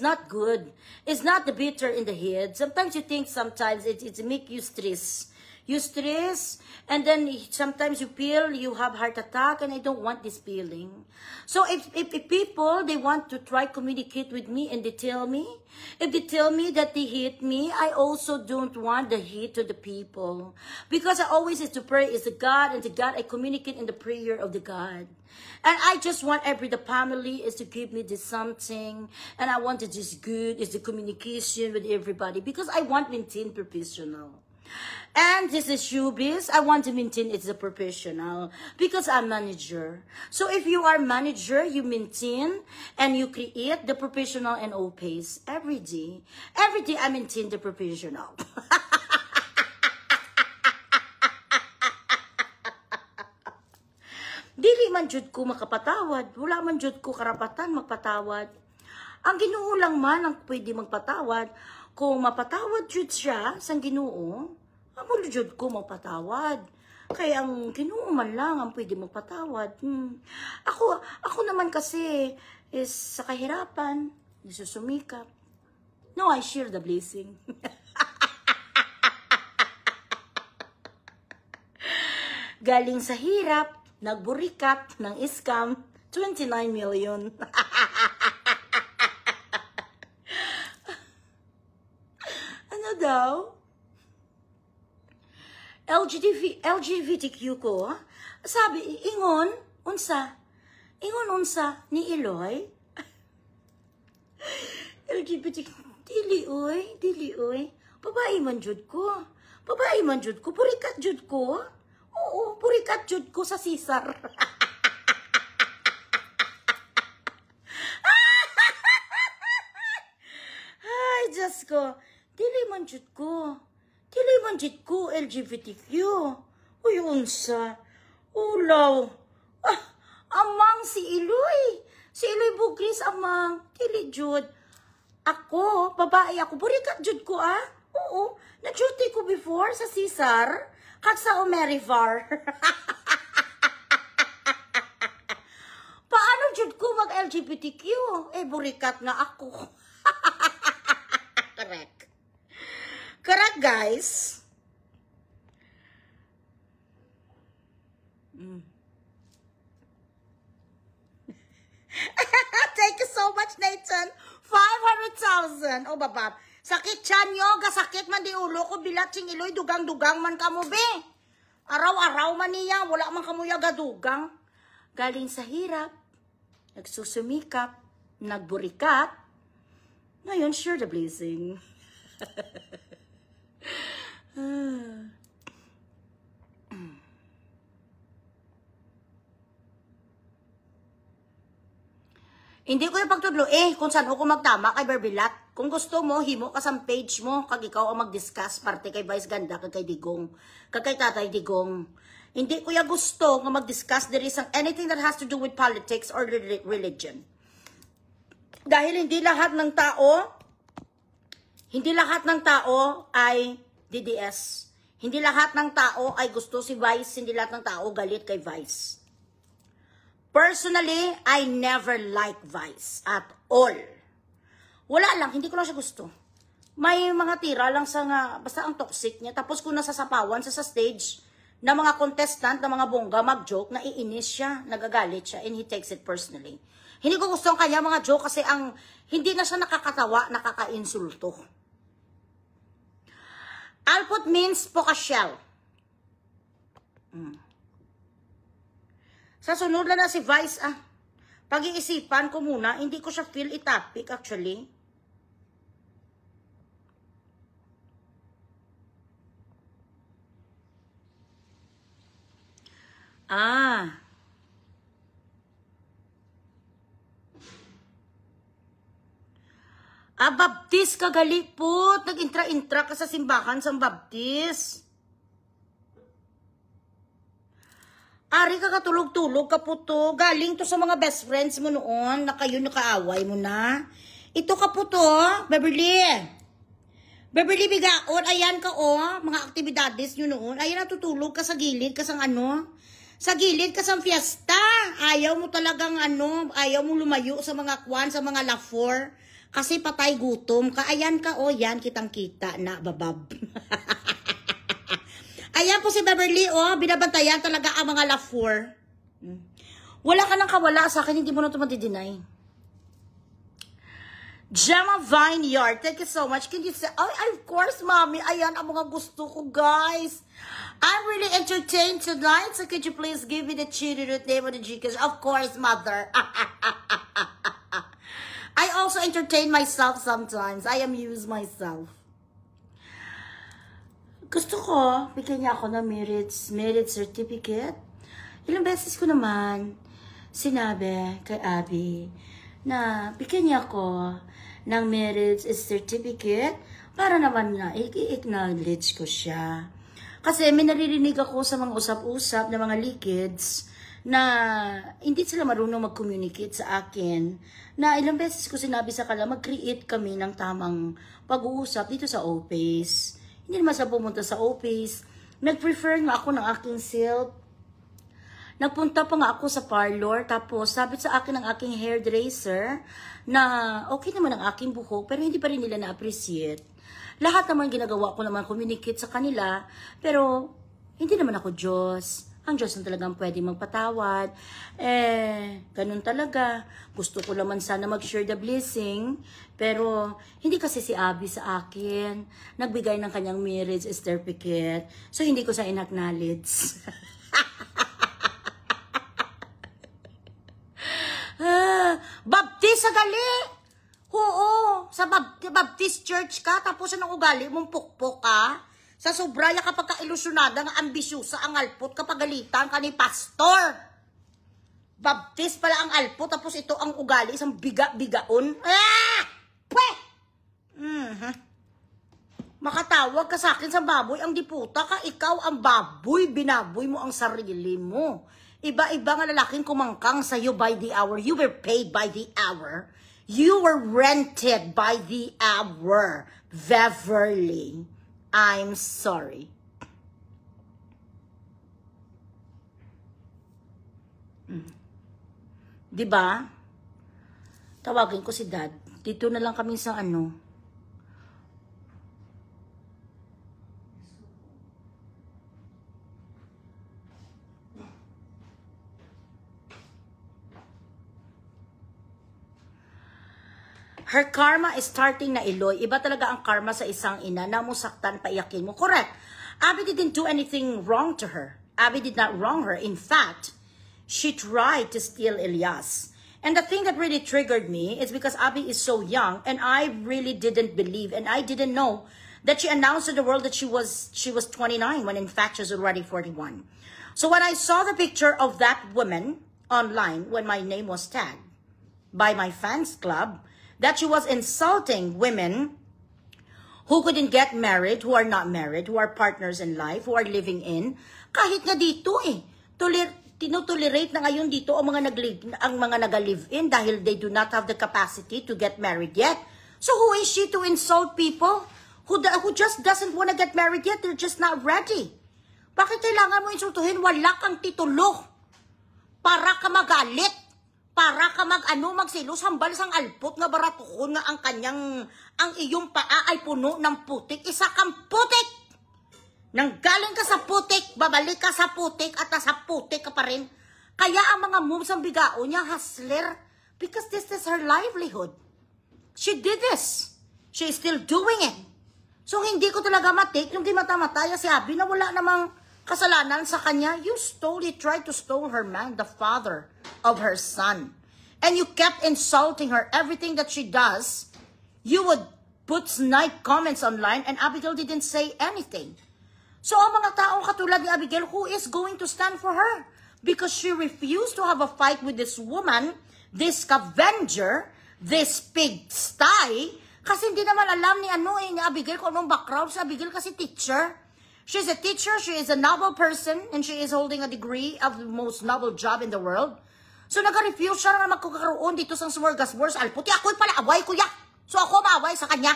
not good. It's not the bitter in the head. Sometimes you think sometimes it make you stress. You stress, and then sometimes you feel you have heart attack, and I don't want this feeling. So if people, they want to try communicate with me, and they tell me, if they tell me that they hate me, I also don't want the hate to the people. Because I always is to pray is the God, and the God, I communicate in the prayer of the God. And I just want the family is to give me this something, and I want it just good, is the communication with everybody, because I want maintain professional. And this is showbiz. I want to maintain it's a professional because I'm manager. So if you are manager, you maintain and you create the professional and all pace every day. Every day I maintain the professional. Dili man jud ko makapatawad. Wala man jud ko karapatan magpatawad. Ang Ginoo lang man ang pwede magpatawad. Kung mapatawad jud siya sang Ginoo, amo jud ko mapatawad. Kaya ang Ginoo man lang ang pwede magpatawad. Ako naman kasi is sa kahirapan, nagsusumikap. No, I share the blessing. Galing sa hirap, nagburikat ng scam, 29 million. Ano daw? LGBTQ ko, sabi, ingon unsa ni Eloy. LGBTQ, dili oy, babae man jud ko, purikat jud ko, oo, purikat jud ko sa Cesar. Ay, Diyos ko, dili man jud ko, LGBTQ. Uy, unsa? Ulaw. Amang si Iloy Bugris, amang. Dili jud. Ako, babae ako. Burikat jud ko, ah. Oo. Na-duty ko before sa Cesar. Kag sa Omerivar. Paano jud ko mag-LGBTQ? Burikat nga ako. Correct, guys. Thank you so much, Nathan. 500,000. O, babab. Sakit siya nyo. Gasakit man di ulo ko. Bilat sing Iloy. Dugang-dugang man kamo, be. Araw-araw man niya. Wala man kamo yaga-dugang. Galing sa hirap. Nagsusumikap. Nagburikat. Ngayon, share the blessing. Hindi ko yung pagtudlo kung saan ako magtama kay Barbilat. Kung gusto mo, himo ka sa page mo, kag ikaw ang mag-discuss parte kay Vice Ganda, kag kay Digong, kag kay Tatay Digong. Hindi ko yung gusto nga mag-discuss there is anything that has to do with politics or religion. Dahil hindi lahat ng tao ay DDS. Hindi lahat ng tao ay gusto si Vice, hindi lahat ng tao galit kay Vice. Personally, I never like Vice at all. Wala lang, hindi ko lang siya gusto. May mga tira lang sa nga, basta ang toxic niya. Tapos kung nasasapawan sa stage na mga contestant, na mga bongga mag-joke, naiinis siya, nagagalit siya, and he takes it personally. Hindi ko gusto ang kanya mga joke kasi hindi na siya nakakatawa, nakaka-insulto. Alpot means pokasyal. Sa sunod na si Vice, pag-iisipan ko muna, hindi ko siya feel topic actually. Baptist ka gali po. Nag-intra-intra ka sa simbahan sa Baptist. Ari ka katulog-tulog ka po to. Galing to sa mga best friends mo noon na kayo nakaaway mo na. Ito ka po to, Beverly. Beverly Bigaon, ayan ka mga aktibidades nyo noon. Ayan, natutulog ka sa gilid, kasang sa gilid, kasang fiesta. Ayaw mo talagang ayaw mo lumayo sa mga kwan, sa mga lafor. Kasi patay gutom ka. Ayan ka yan, kitang-kita na, babab. Ayan po si Beverly, binabantayan talaga ang mga lafor. Wala ka nang kawala sa akin, hindi mo na ito matidinay. Gemma Vineyard, thank you so much. Can you say, of course, mommy. Ayan ang mga gusto ko, guys. I'm really entertained tonight, so could you please give me the chili root name of the Gcash? Of course, mother. I also entertain myself sometimes. I amuse myself. Gusto ko, bigyan niya ako ng merit certificate. Ilang beses ko naman sinabi kay Abby na bigyan niya ako ng marriage certificate para naman na i-acknowledge ko siya. Kasi may naririnig ako sa mga usap-usap ng mga likids na hindi sila marunong mag-communicate sa akin. Na ilang beses ko sinabi sa kanila, mag-create kami ng tamang pag-uusap dito sa office. Hindi naman sa pumunta sa office. Nag-prefer nga ako ng aking self. Nagpunta pa nga ako sa parlor, tapos sabi sa akin ng aking hairdresser na okay naman ang aking buhok, pero hindi pa rin nila na-appreciate. Lahat naman ginagawa ko naman, communicate sa kanila, pero hindi naman ako Diyos. Ang Diyos na talagang pwede magpatawad. Ganun talaga. Gusto ko naman sana mag-share the blessing, pero hindi kasi si Abby sa akin. Nagbigay ng kanyang marriage certificate, so hindi ko sa in-acknowledge. Baptist sa gali. Oo, sa Baptist church ka, tapos ang ugali mong pukpok ka. Sa sobraya kapag ka-ilusyonada nga ambisyosa ang alpot kapag galitan ka ni pastor. Baptist pala ang alpot, tapos ito ang ugali, isang bigaon. Pweh! Makatawag ka sa akin sa baboy, ang diputa ka, ikaw ang baboy, binaboy mo ang sarili mo. Iba-iba nga lalaking kumangkang sa'yo by the hour. You were paid by the hour. You were rented by the hour. Beverly, I'm sorry. Diba? Tawagin ko si Dad. Dito na lang kami sa Her karma is starting na Iloy. Iba talaga ang karma sa isang ina na musaktan, paiyakin mo. Correct. Abby didn't do anything wrong to her. Abby did not wrong her. In fact, she tried to steal Elias. And the thing that really triggered me is because Abby is so young and I really didn't believe and I didn't know that she announced to the world that she was 29 when in fact she was already 41. So when I saw the picture of that woman online when my name was tagged by my fans club, that she was insulting women who couldn't get married, who are not married, who are partners in life, who are living in. Kahit nga dito tinutolerate na ngayon dito ang mga nag-live-in dahil they do not have the capacity to get married yet. So who is she to insult people who just doesn't want to get married yet? They're just not ready. Bakit kailangan mo insultuhin? Wala kang titulo para ka magalit. Para ka magsilos, hambal sang alpot nga baratukon nga ang iyong paa ay puno ng putik. Isa kang putik! Nanggaling ka sa putik, babalik ka sa putik, at sa putik ka pa rin. Kaya ang mga moves ang bigao niya, hustler, because this is her livelihood. She did this. She is still doing it. So hindi ko talaga matik, yung di matamataya si Abby na wala namang kasalanan sa kanya. You tried to stole her man, the father of her son. And you kept insulting her. Everything that she does, you would put snide comments online and Abigail didn't say anything. So ang mga taong katulad ni Abigail, who is going to stand for her? Because she refused to have a fight with this woman, this scavenger, this pigsty, kasi hindi naman alam ni Abigail kung anong background. Si Abigail kasi teacher. She's a teacher, she is a noble person, and she is holding a degree of the most noble job in the world. So nag-refuse siya na magkakaroon dito sa Smorgasbord. Alputi, ako'y pala away kuya. So ako maaway sa kanya.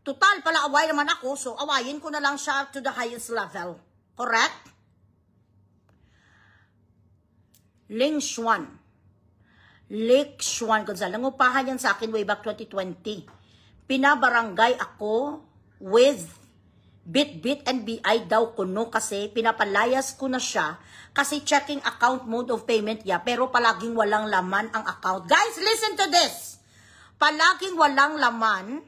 Total, pala away naman ako, so awayin ko na lang siya to the highest level. Correct? Ling Xuan Gonzalez. Nangupahan yan sa akin way back 2020. Pinabarangay ako with Bit NBI daw kuno kasi pinapalayas ko na siya kasi checking account mode of payment ya pero palaging walang laman ang account. Guys, listen to this. Palaging walang laman.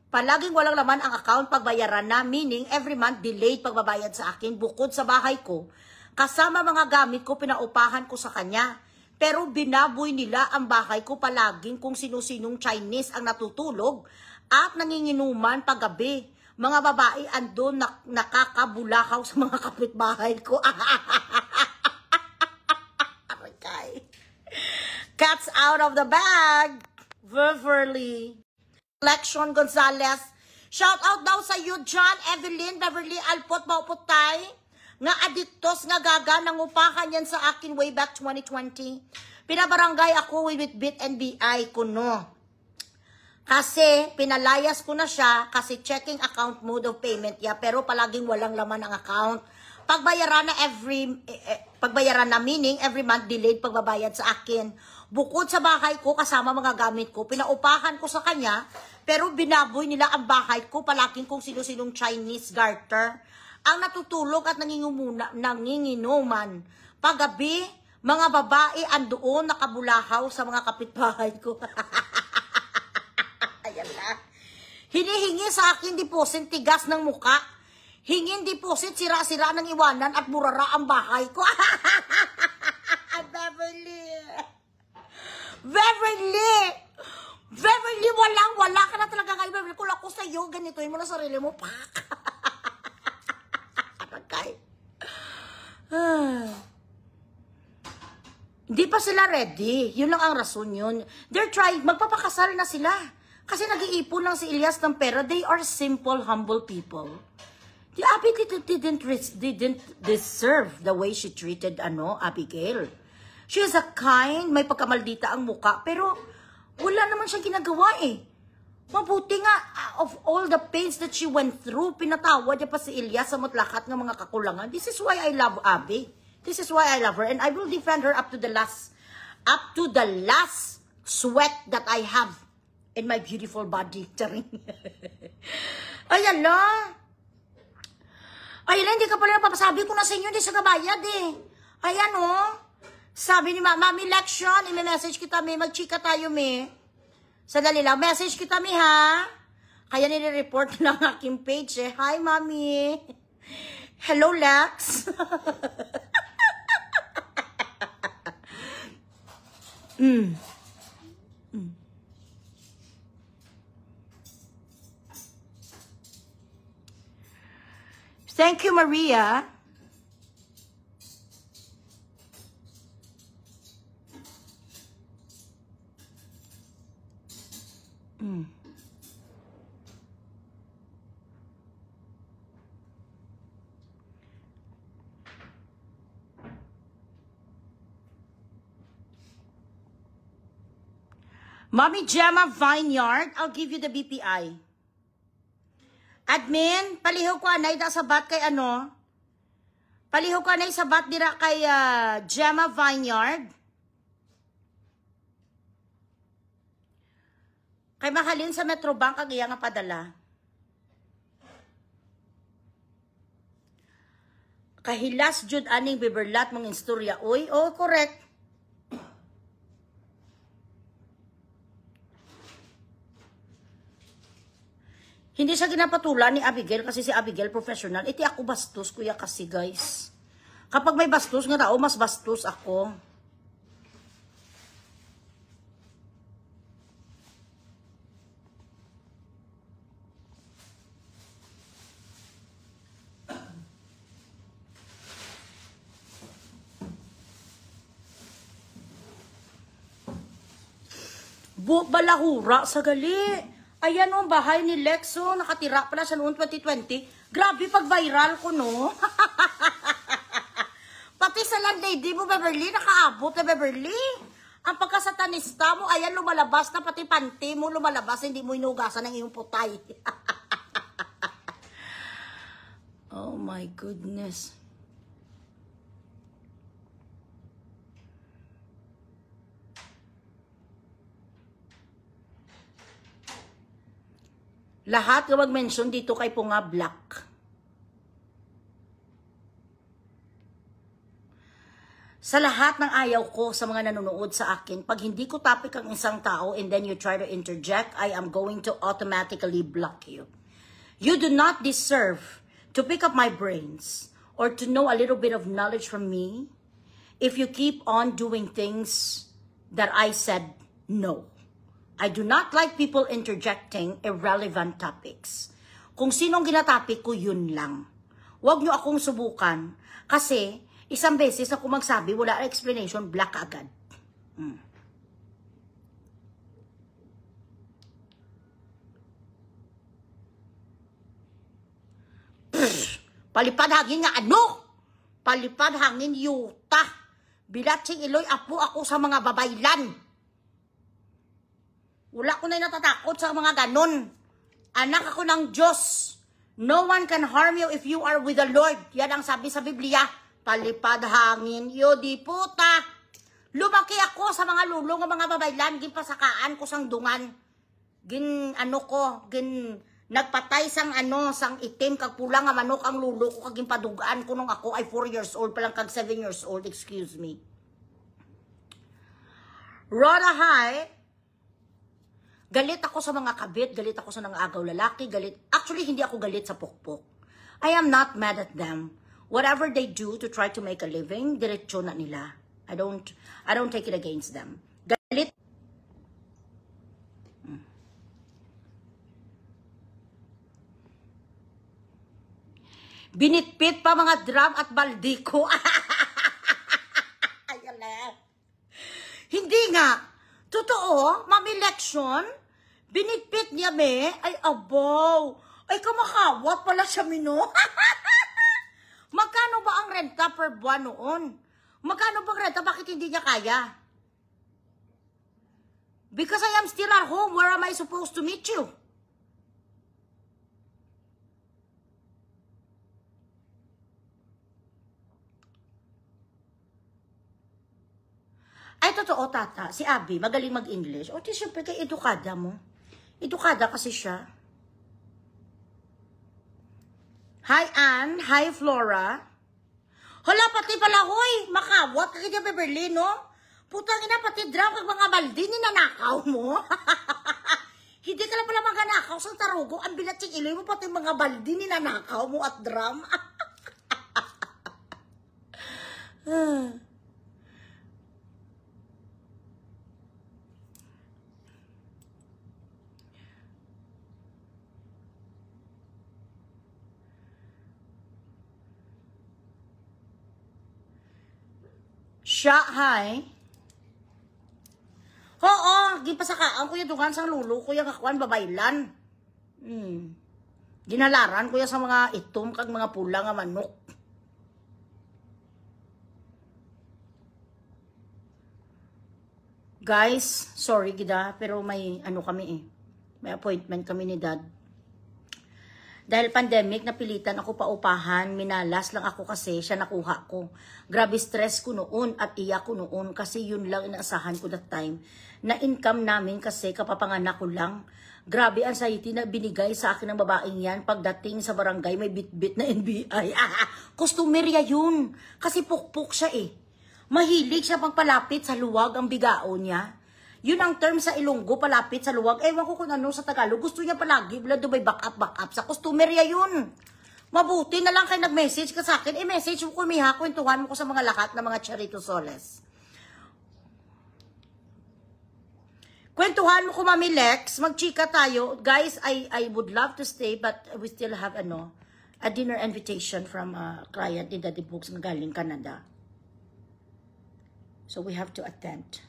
Palaging walang laman ang account pagbayaran na, meaning every month delayed pagbabayad sa akin bukod sa bahay ko. Kasama mga gamit ko, pinaupahan ko sa kanya. Pero binaboy nila ang bahay ko palaging kung sino-sinong Chinese ang natutulog at nanginginuman paggabi. Mga babae andon nakakabulakaw sa mga kapitbahay ko. Cats out of the bag. Beverly. Lexion Gonzalez. Shout out daw sa you, John, Evelyn, Beverly, Alpot, Mauputay. Nga adiktos nga gaga, nangupahan yan sa akin way back 2020. Pinabarangay ako with Bit NBI kuno. Kasi pinalayas ko na siya kasi checking account mode of payment ya pero palaging walang laman ang account. Pagbayaran na meaning every month delayed pagbabayad sa akin. Bukod sa bahay ko kasama mga gamit ko, pinaupahan ko sa kanya pero binaboy nila ang bahay ko palaging kung sino-sinong Chinese garter ang natutulog at nanginginuman. Paggabi, mga babae andoon nakabulahaw sa mga kapitbahay ko. Ayan na. Hinihingi sa akin deposit tigas ng muka. Hingin deposit sira-sira ng iwanan at burara ang bahay ko. Beverly, wala ka na talaga kayo, Beverly. Kung ako sa'yo, ganitoin mo na sarili mo, pak. Hindi pa sila ready. Yun lang ang rason yun. They're trying, magpapakasal na sila. Kasi nag-iipon lang si Elias ng pera. They are simple, humble people. The Abigail didn't deserve the way she treated Abigail. She is a kind, may pagkamaldita ang muka, pero wala naman siyang ginagawa eh. Mabuti nga, of all the pains that she went through, pinatawad niya pa si Elias sa mutlakat ng mga kakulangan. This is why I love Abby. This is why I love her. And I will defend her up to the last sweat that I have in my beautiful body. Ayan lang. Ayan lang, hindi ka pala napapasabi ko na sa inyo, hindi sa kabayad eh. Ayan oh. Sabi ni Mami Lexion, i-message kita, may magchika tayo, may. Sadali lang, message kita, may ha. Kaya nire-report lang aking page eh. Hi, Mami. Hello, Lex. Thank you, Maria. Mommy Gemma Vineyard, I'll give you the BPI. Admin, palihog ko anay da sa bat kay palihog ko anay sa bat dira kay Gemma Vineyard. Kay mahalin sa Metrobank ang iya nga padala. Kahilas jud aning biberlat mong istorya. Oy, oh, correct. Hindi siya ginapatulan ni Abigail kasi si Abigail professional. Iti ako bastos, kuya, kasi guys. Kapag may bastos nga tao, mas bastos ako. Balahura sa gali. Ayan o, bahay ni Lexo, nakatira pala sa noong 2020. Grabe pag viral ko, no? Pati sa landlady mo, Beverly, nakaabot na Beverly. Ang pagkasatanista mo, ayan, lumalabas na pati panty mo, lumalabas, hindi mo inugasan ng iyong putay. Oh my goodness. Lahat na mag-mention dito kay Punga Black. Sa lahat ng ayaw ko sa mga nanonood sa akin, pag hindi ko topic ang isang tao and then you try to interject, I am going to automatically block you. You do not deserve to pick up my brains or to know a little bit of knowledge from me if you keep on doing things that I said no. I do not like people interjecting irrelevant topics. Kung sinong ginatopic ko, yun lang. Huwag nyo akong subukan kasi isang beses ako magsabi, wala explanation, black agad. Palipad hangin nga ano? Palipad hangin yuta. Bilatsing iloy apo ako sa mga babaylan. Wala ko na natatakot sa mga ganon. Anak ako ng Diyos. No one can harm you if you are with the Lord. Yan ang sabi sa Biblia. Palipad hangin, yodi puta. Lumaki ako sa mga lulong ng mga babaylan. Ginpasakaan ko sang dungan. Nagpatay sang sang itim kag pulang nga manok ang lulo ko kag padugaan ko nung ako ay 4 years old pa lang kag 7 years old, excuse me. Rhoda High, galit ako sa mga kabit, galit ako sa nangagaw lalaki, galit. Actually, hindi ako galit sa pukpok. I am not mad at them. Whatever they do to try to make a living, diretso na nila. I don't take it against them. Galit. Binitpit pa mga drum at baldi ko. Ayan na. Hindi nga. Totoo, mami-election, binitpit niya ay abaw. Ay kamakawat pala siya mino. Magkano ba ang renta per buwan noon? Magkano bang renta? Bakit hindi niya kaya? Because I am still at home. Where am I supposed to meet you? Ay, totoo, tata. Si Abby, magaling mag-English. O, siyempre, kay edukada mo. Edukada kasi siya. Hi, Ann. Hi, Flora. Hala, pati pala, hoy. Makawat ka kaya Beverly, no? Putang ina, pati drum kag mga baldi, ninanakaw mo. Hindi ka lang pala maganakaw sa tarugo. Ang bilatsing iloy mo, pati mga baldi, ninanakaw mo at drum. Siya, hi. Oo, gipasakaan ko yung dungan sang lulo ko yung kakuan babaylan. Ginalaran ko yung sa mga itom kag mga pula nga manok. Guys, sorry gida, pero may kami May appointment kami ni Dad. Dahil pandemic, napilitan ako paupahan, minalas lang ako kasi siya nakuha ko. Grabe stress ko noon at iyak ko noon kasi yun lang inaasahan ko that time. Na income namin kasi kapapanganak ko lang. Grabe anxiety na binigay sa akin ng babaeng yan. Pagdating sa barangay, may bit-bit na NBI. Customerya yun. Kasi pukpuk siya Mahilig siya pagpalapit sa luwag ang bigao niya. Yun ang term sa Ilonggo, palapit sa luwag. Ewan ko kung ano sa Tagalog. Gusto niya palagi, wala doon may back up. Sa customerya yun. Mabuti na lang kayo nag-message ka sa akin. Message mo ko, Miha, kwentuhan mo ko sa mga lahat ng mga Charito Soles. Kwentuhan mo ko, Mami Lex. Magchika tayo. Guys, I would love to stay, but we still have a dinner invitation from a client in Daddy Books na galing Canada. So we have to attend.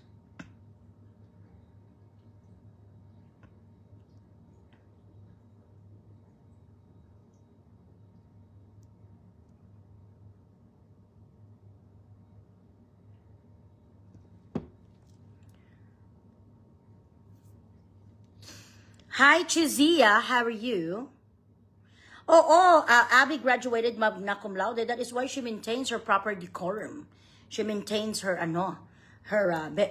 Hi, Chizia. How are you? Oh, Abby graduated magna cum laude. That is why she maintains her proper decorum. She maintains her,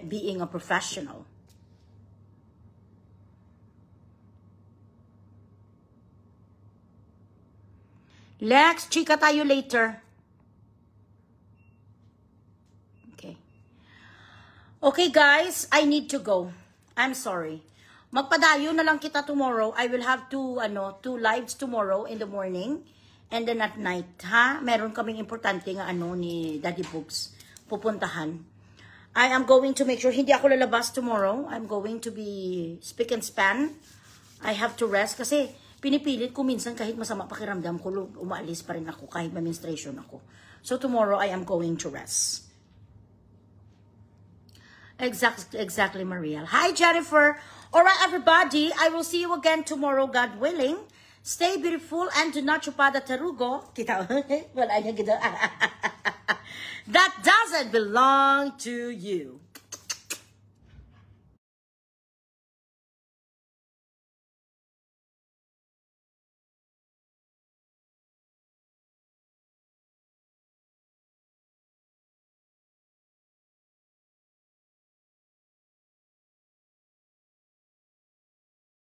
being a professional. Lex, chika tayo later. Okay. Okay, guys, I need to go. I'm sorry. Magpadayo na lang kita tomorrow. I will have two lives tomorrow in the morning and then at night, ha? Meron kaming importante nga ni Daddy Books pupuntahan. I am going to make sure hindi ako lalabas tomorrow. I'm going to be speak and span. I have to rest kasi pinipilit ko minsan kahit masama pakiramdam ko, umaalis pa rin ako kahit may menstruation ako. So tomorrow I am going to rest. Exactly, Mariel. Hi, Jennifer. All right, everybody. I will see you again tomorrow, God willing. Stay beautiful and do not chupada tarugo. Kita, wala niya gito. That doesn't belong to you.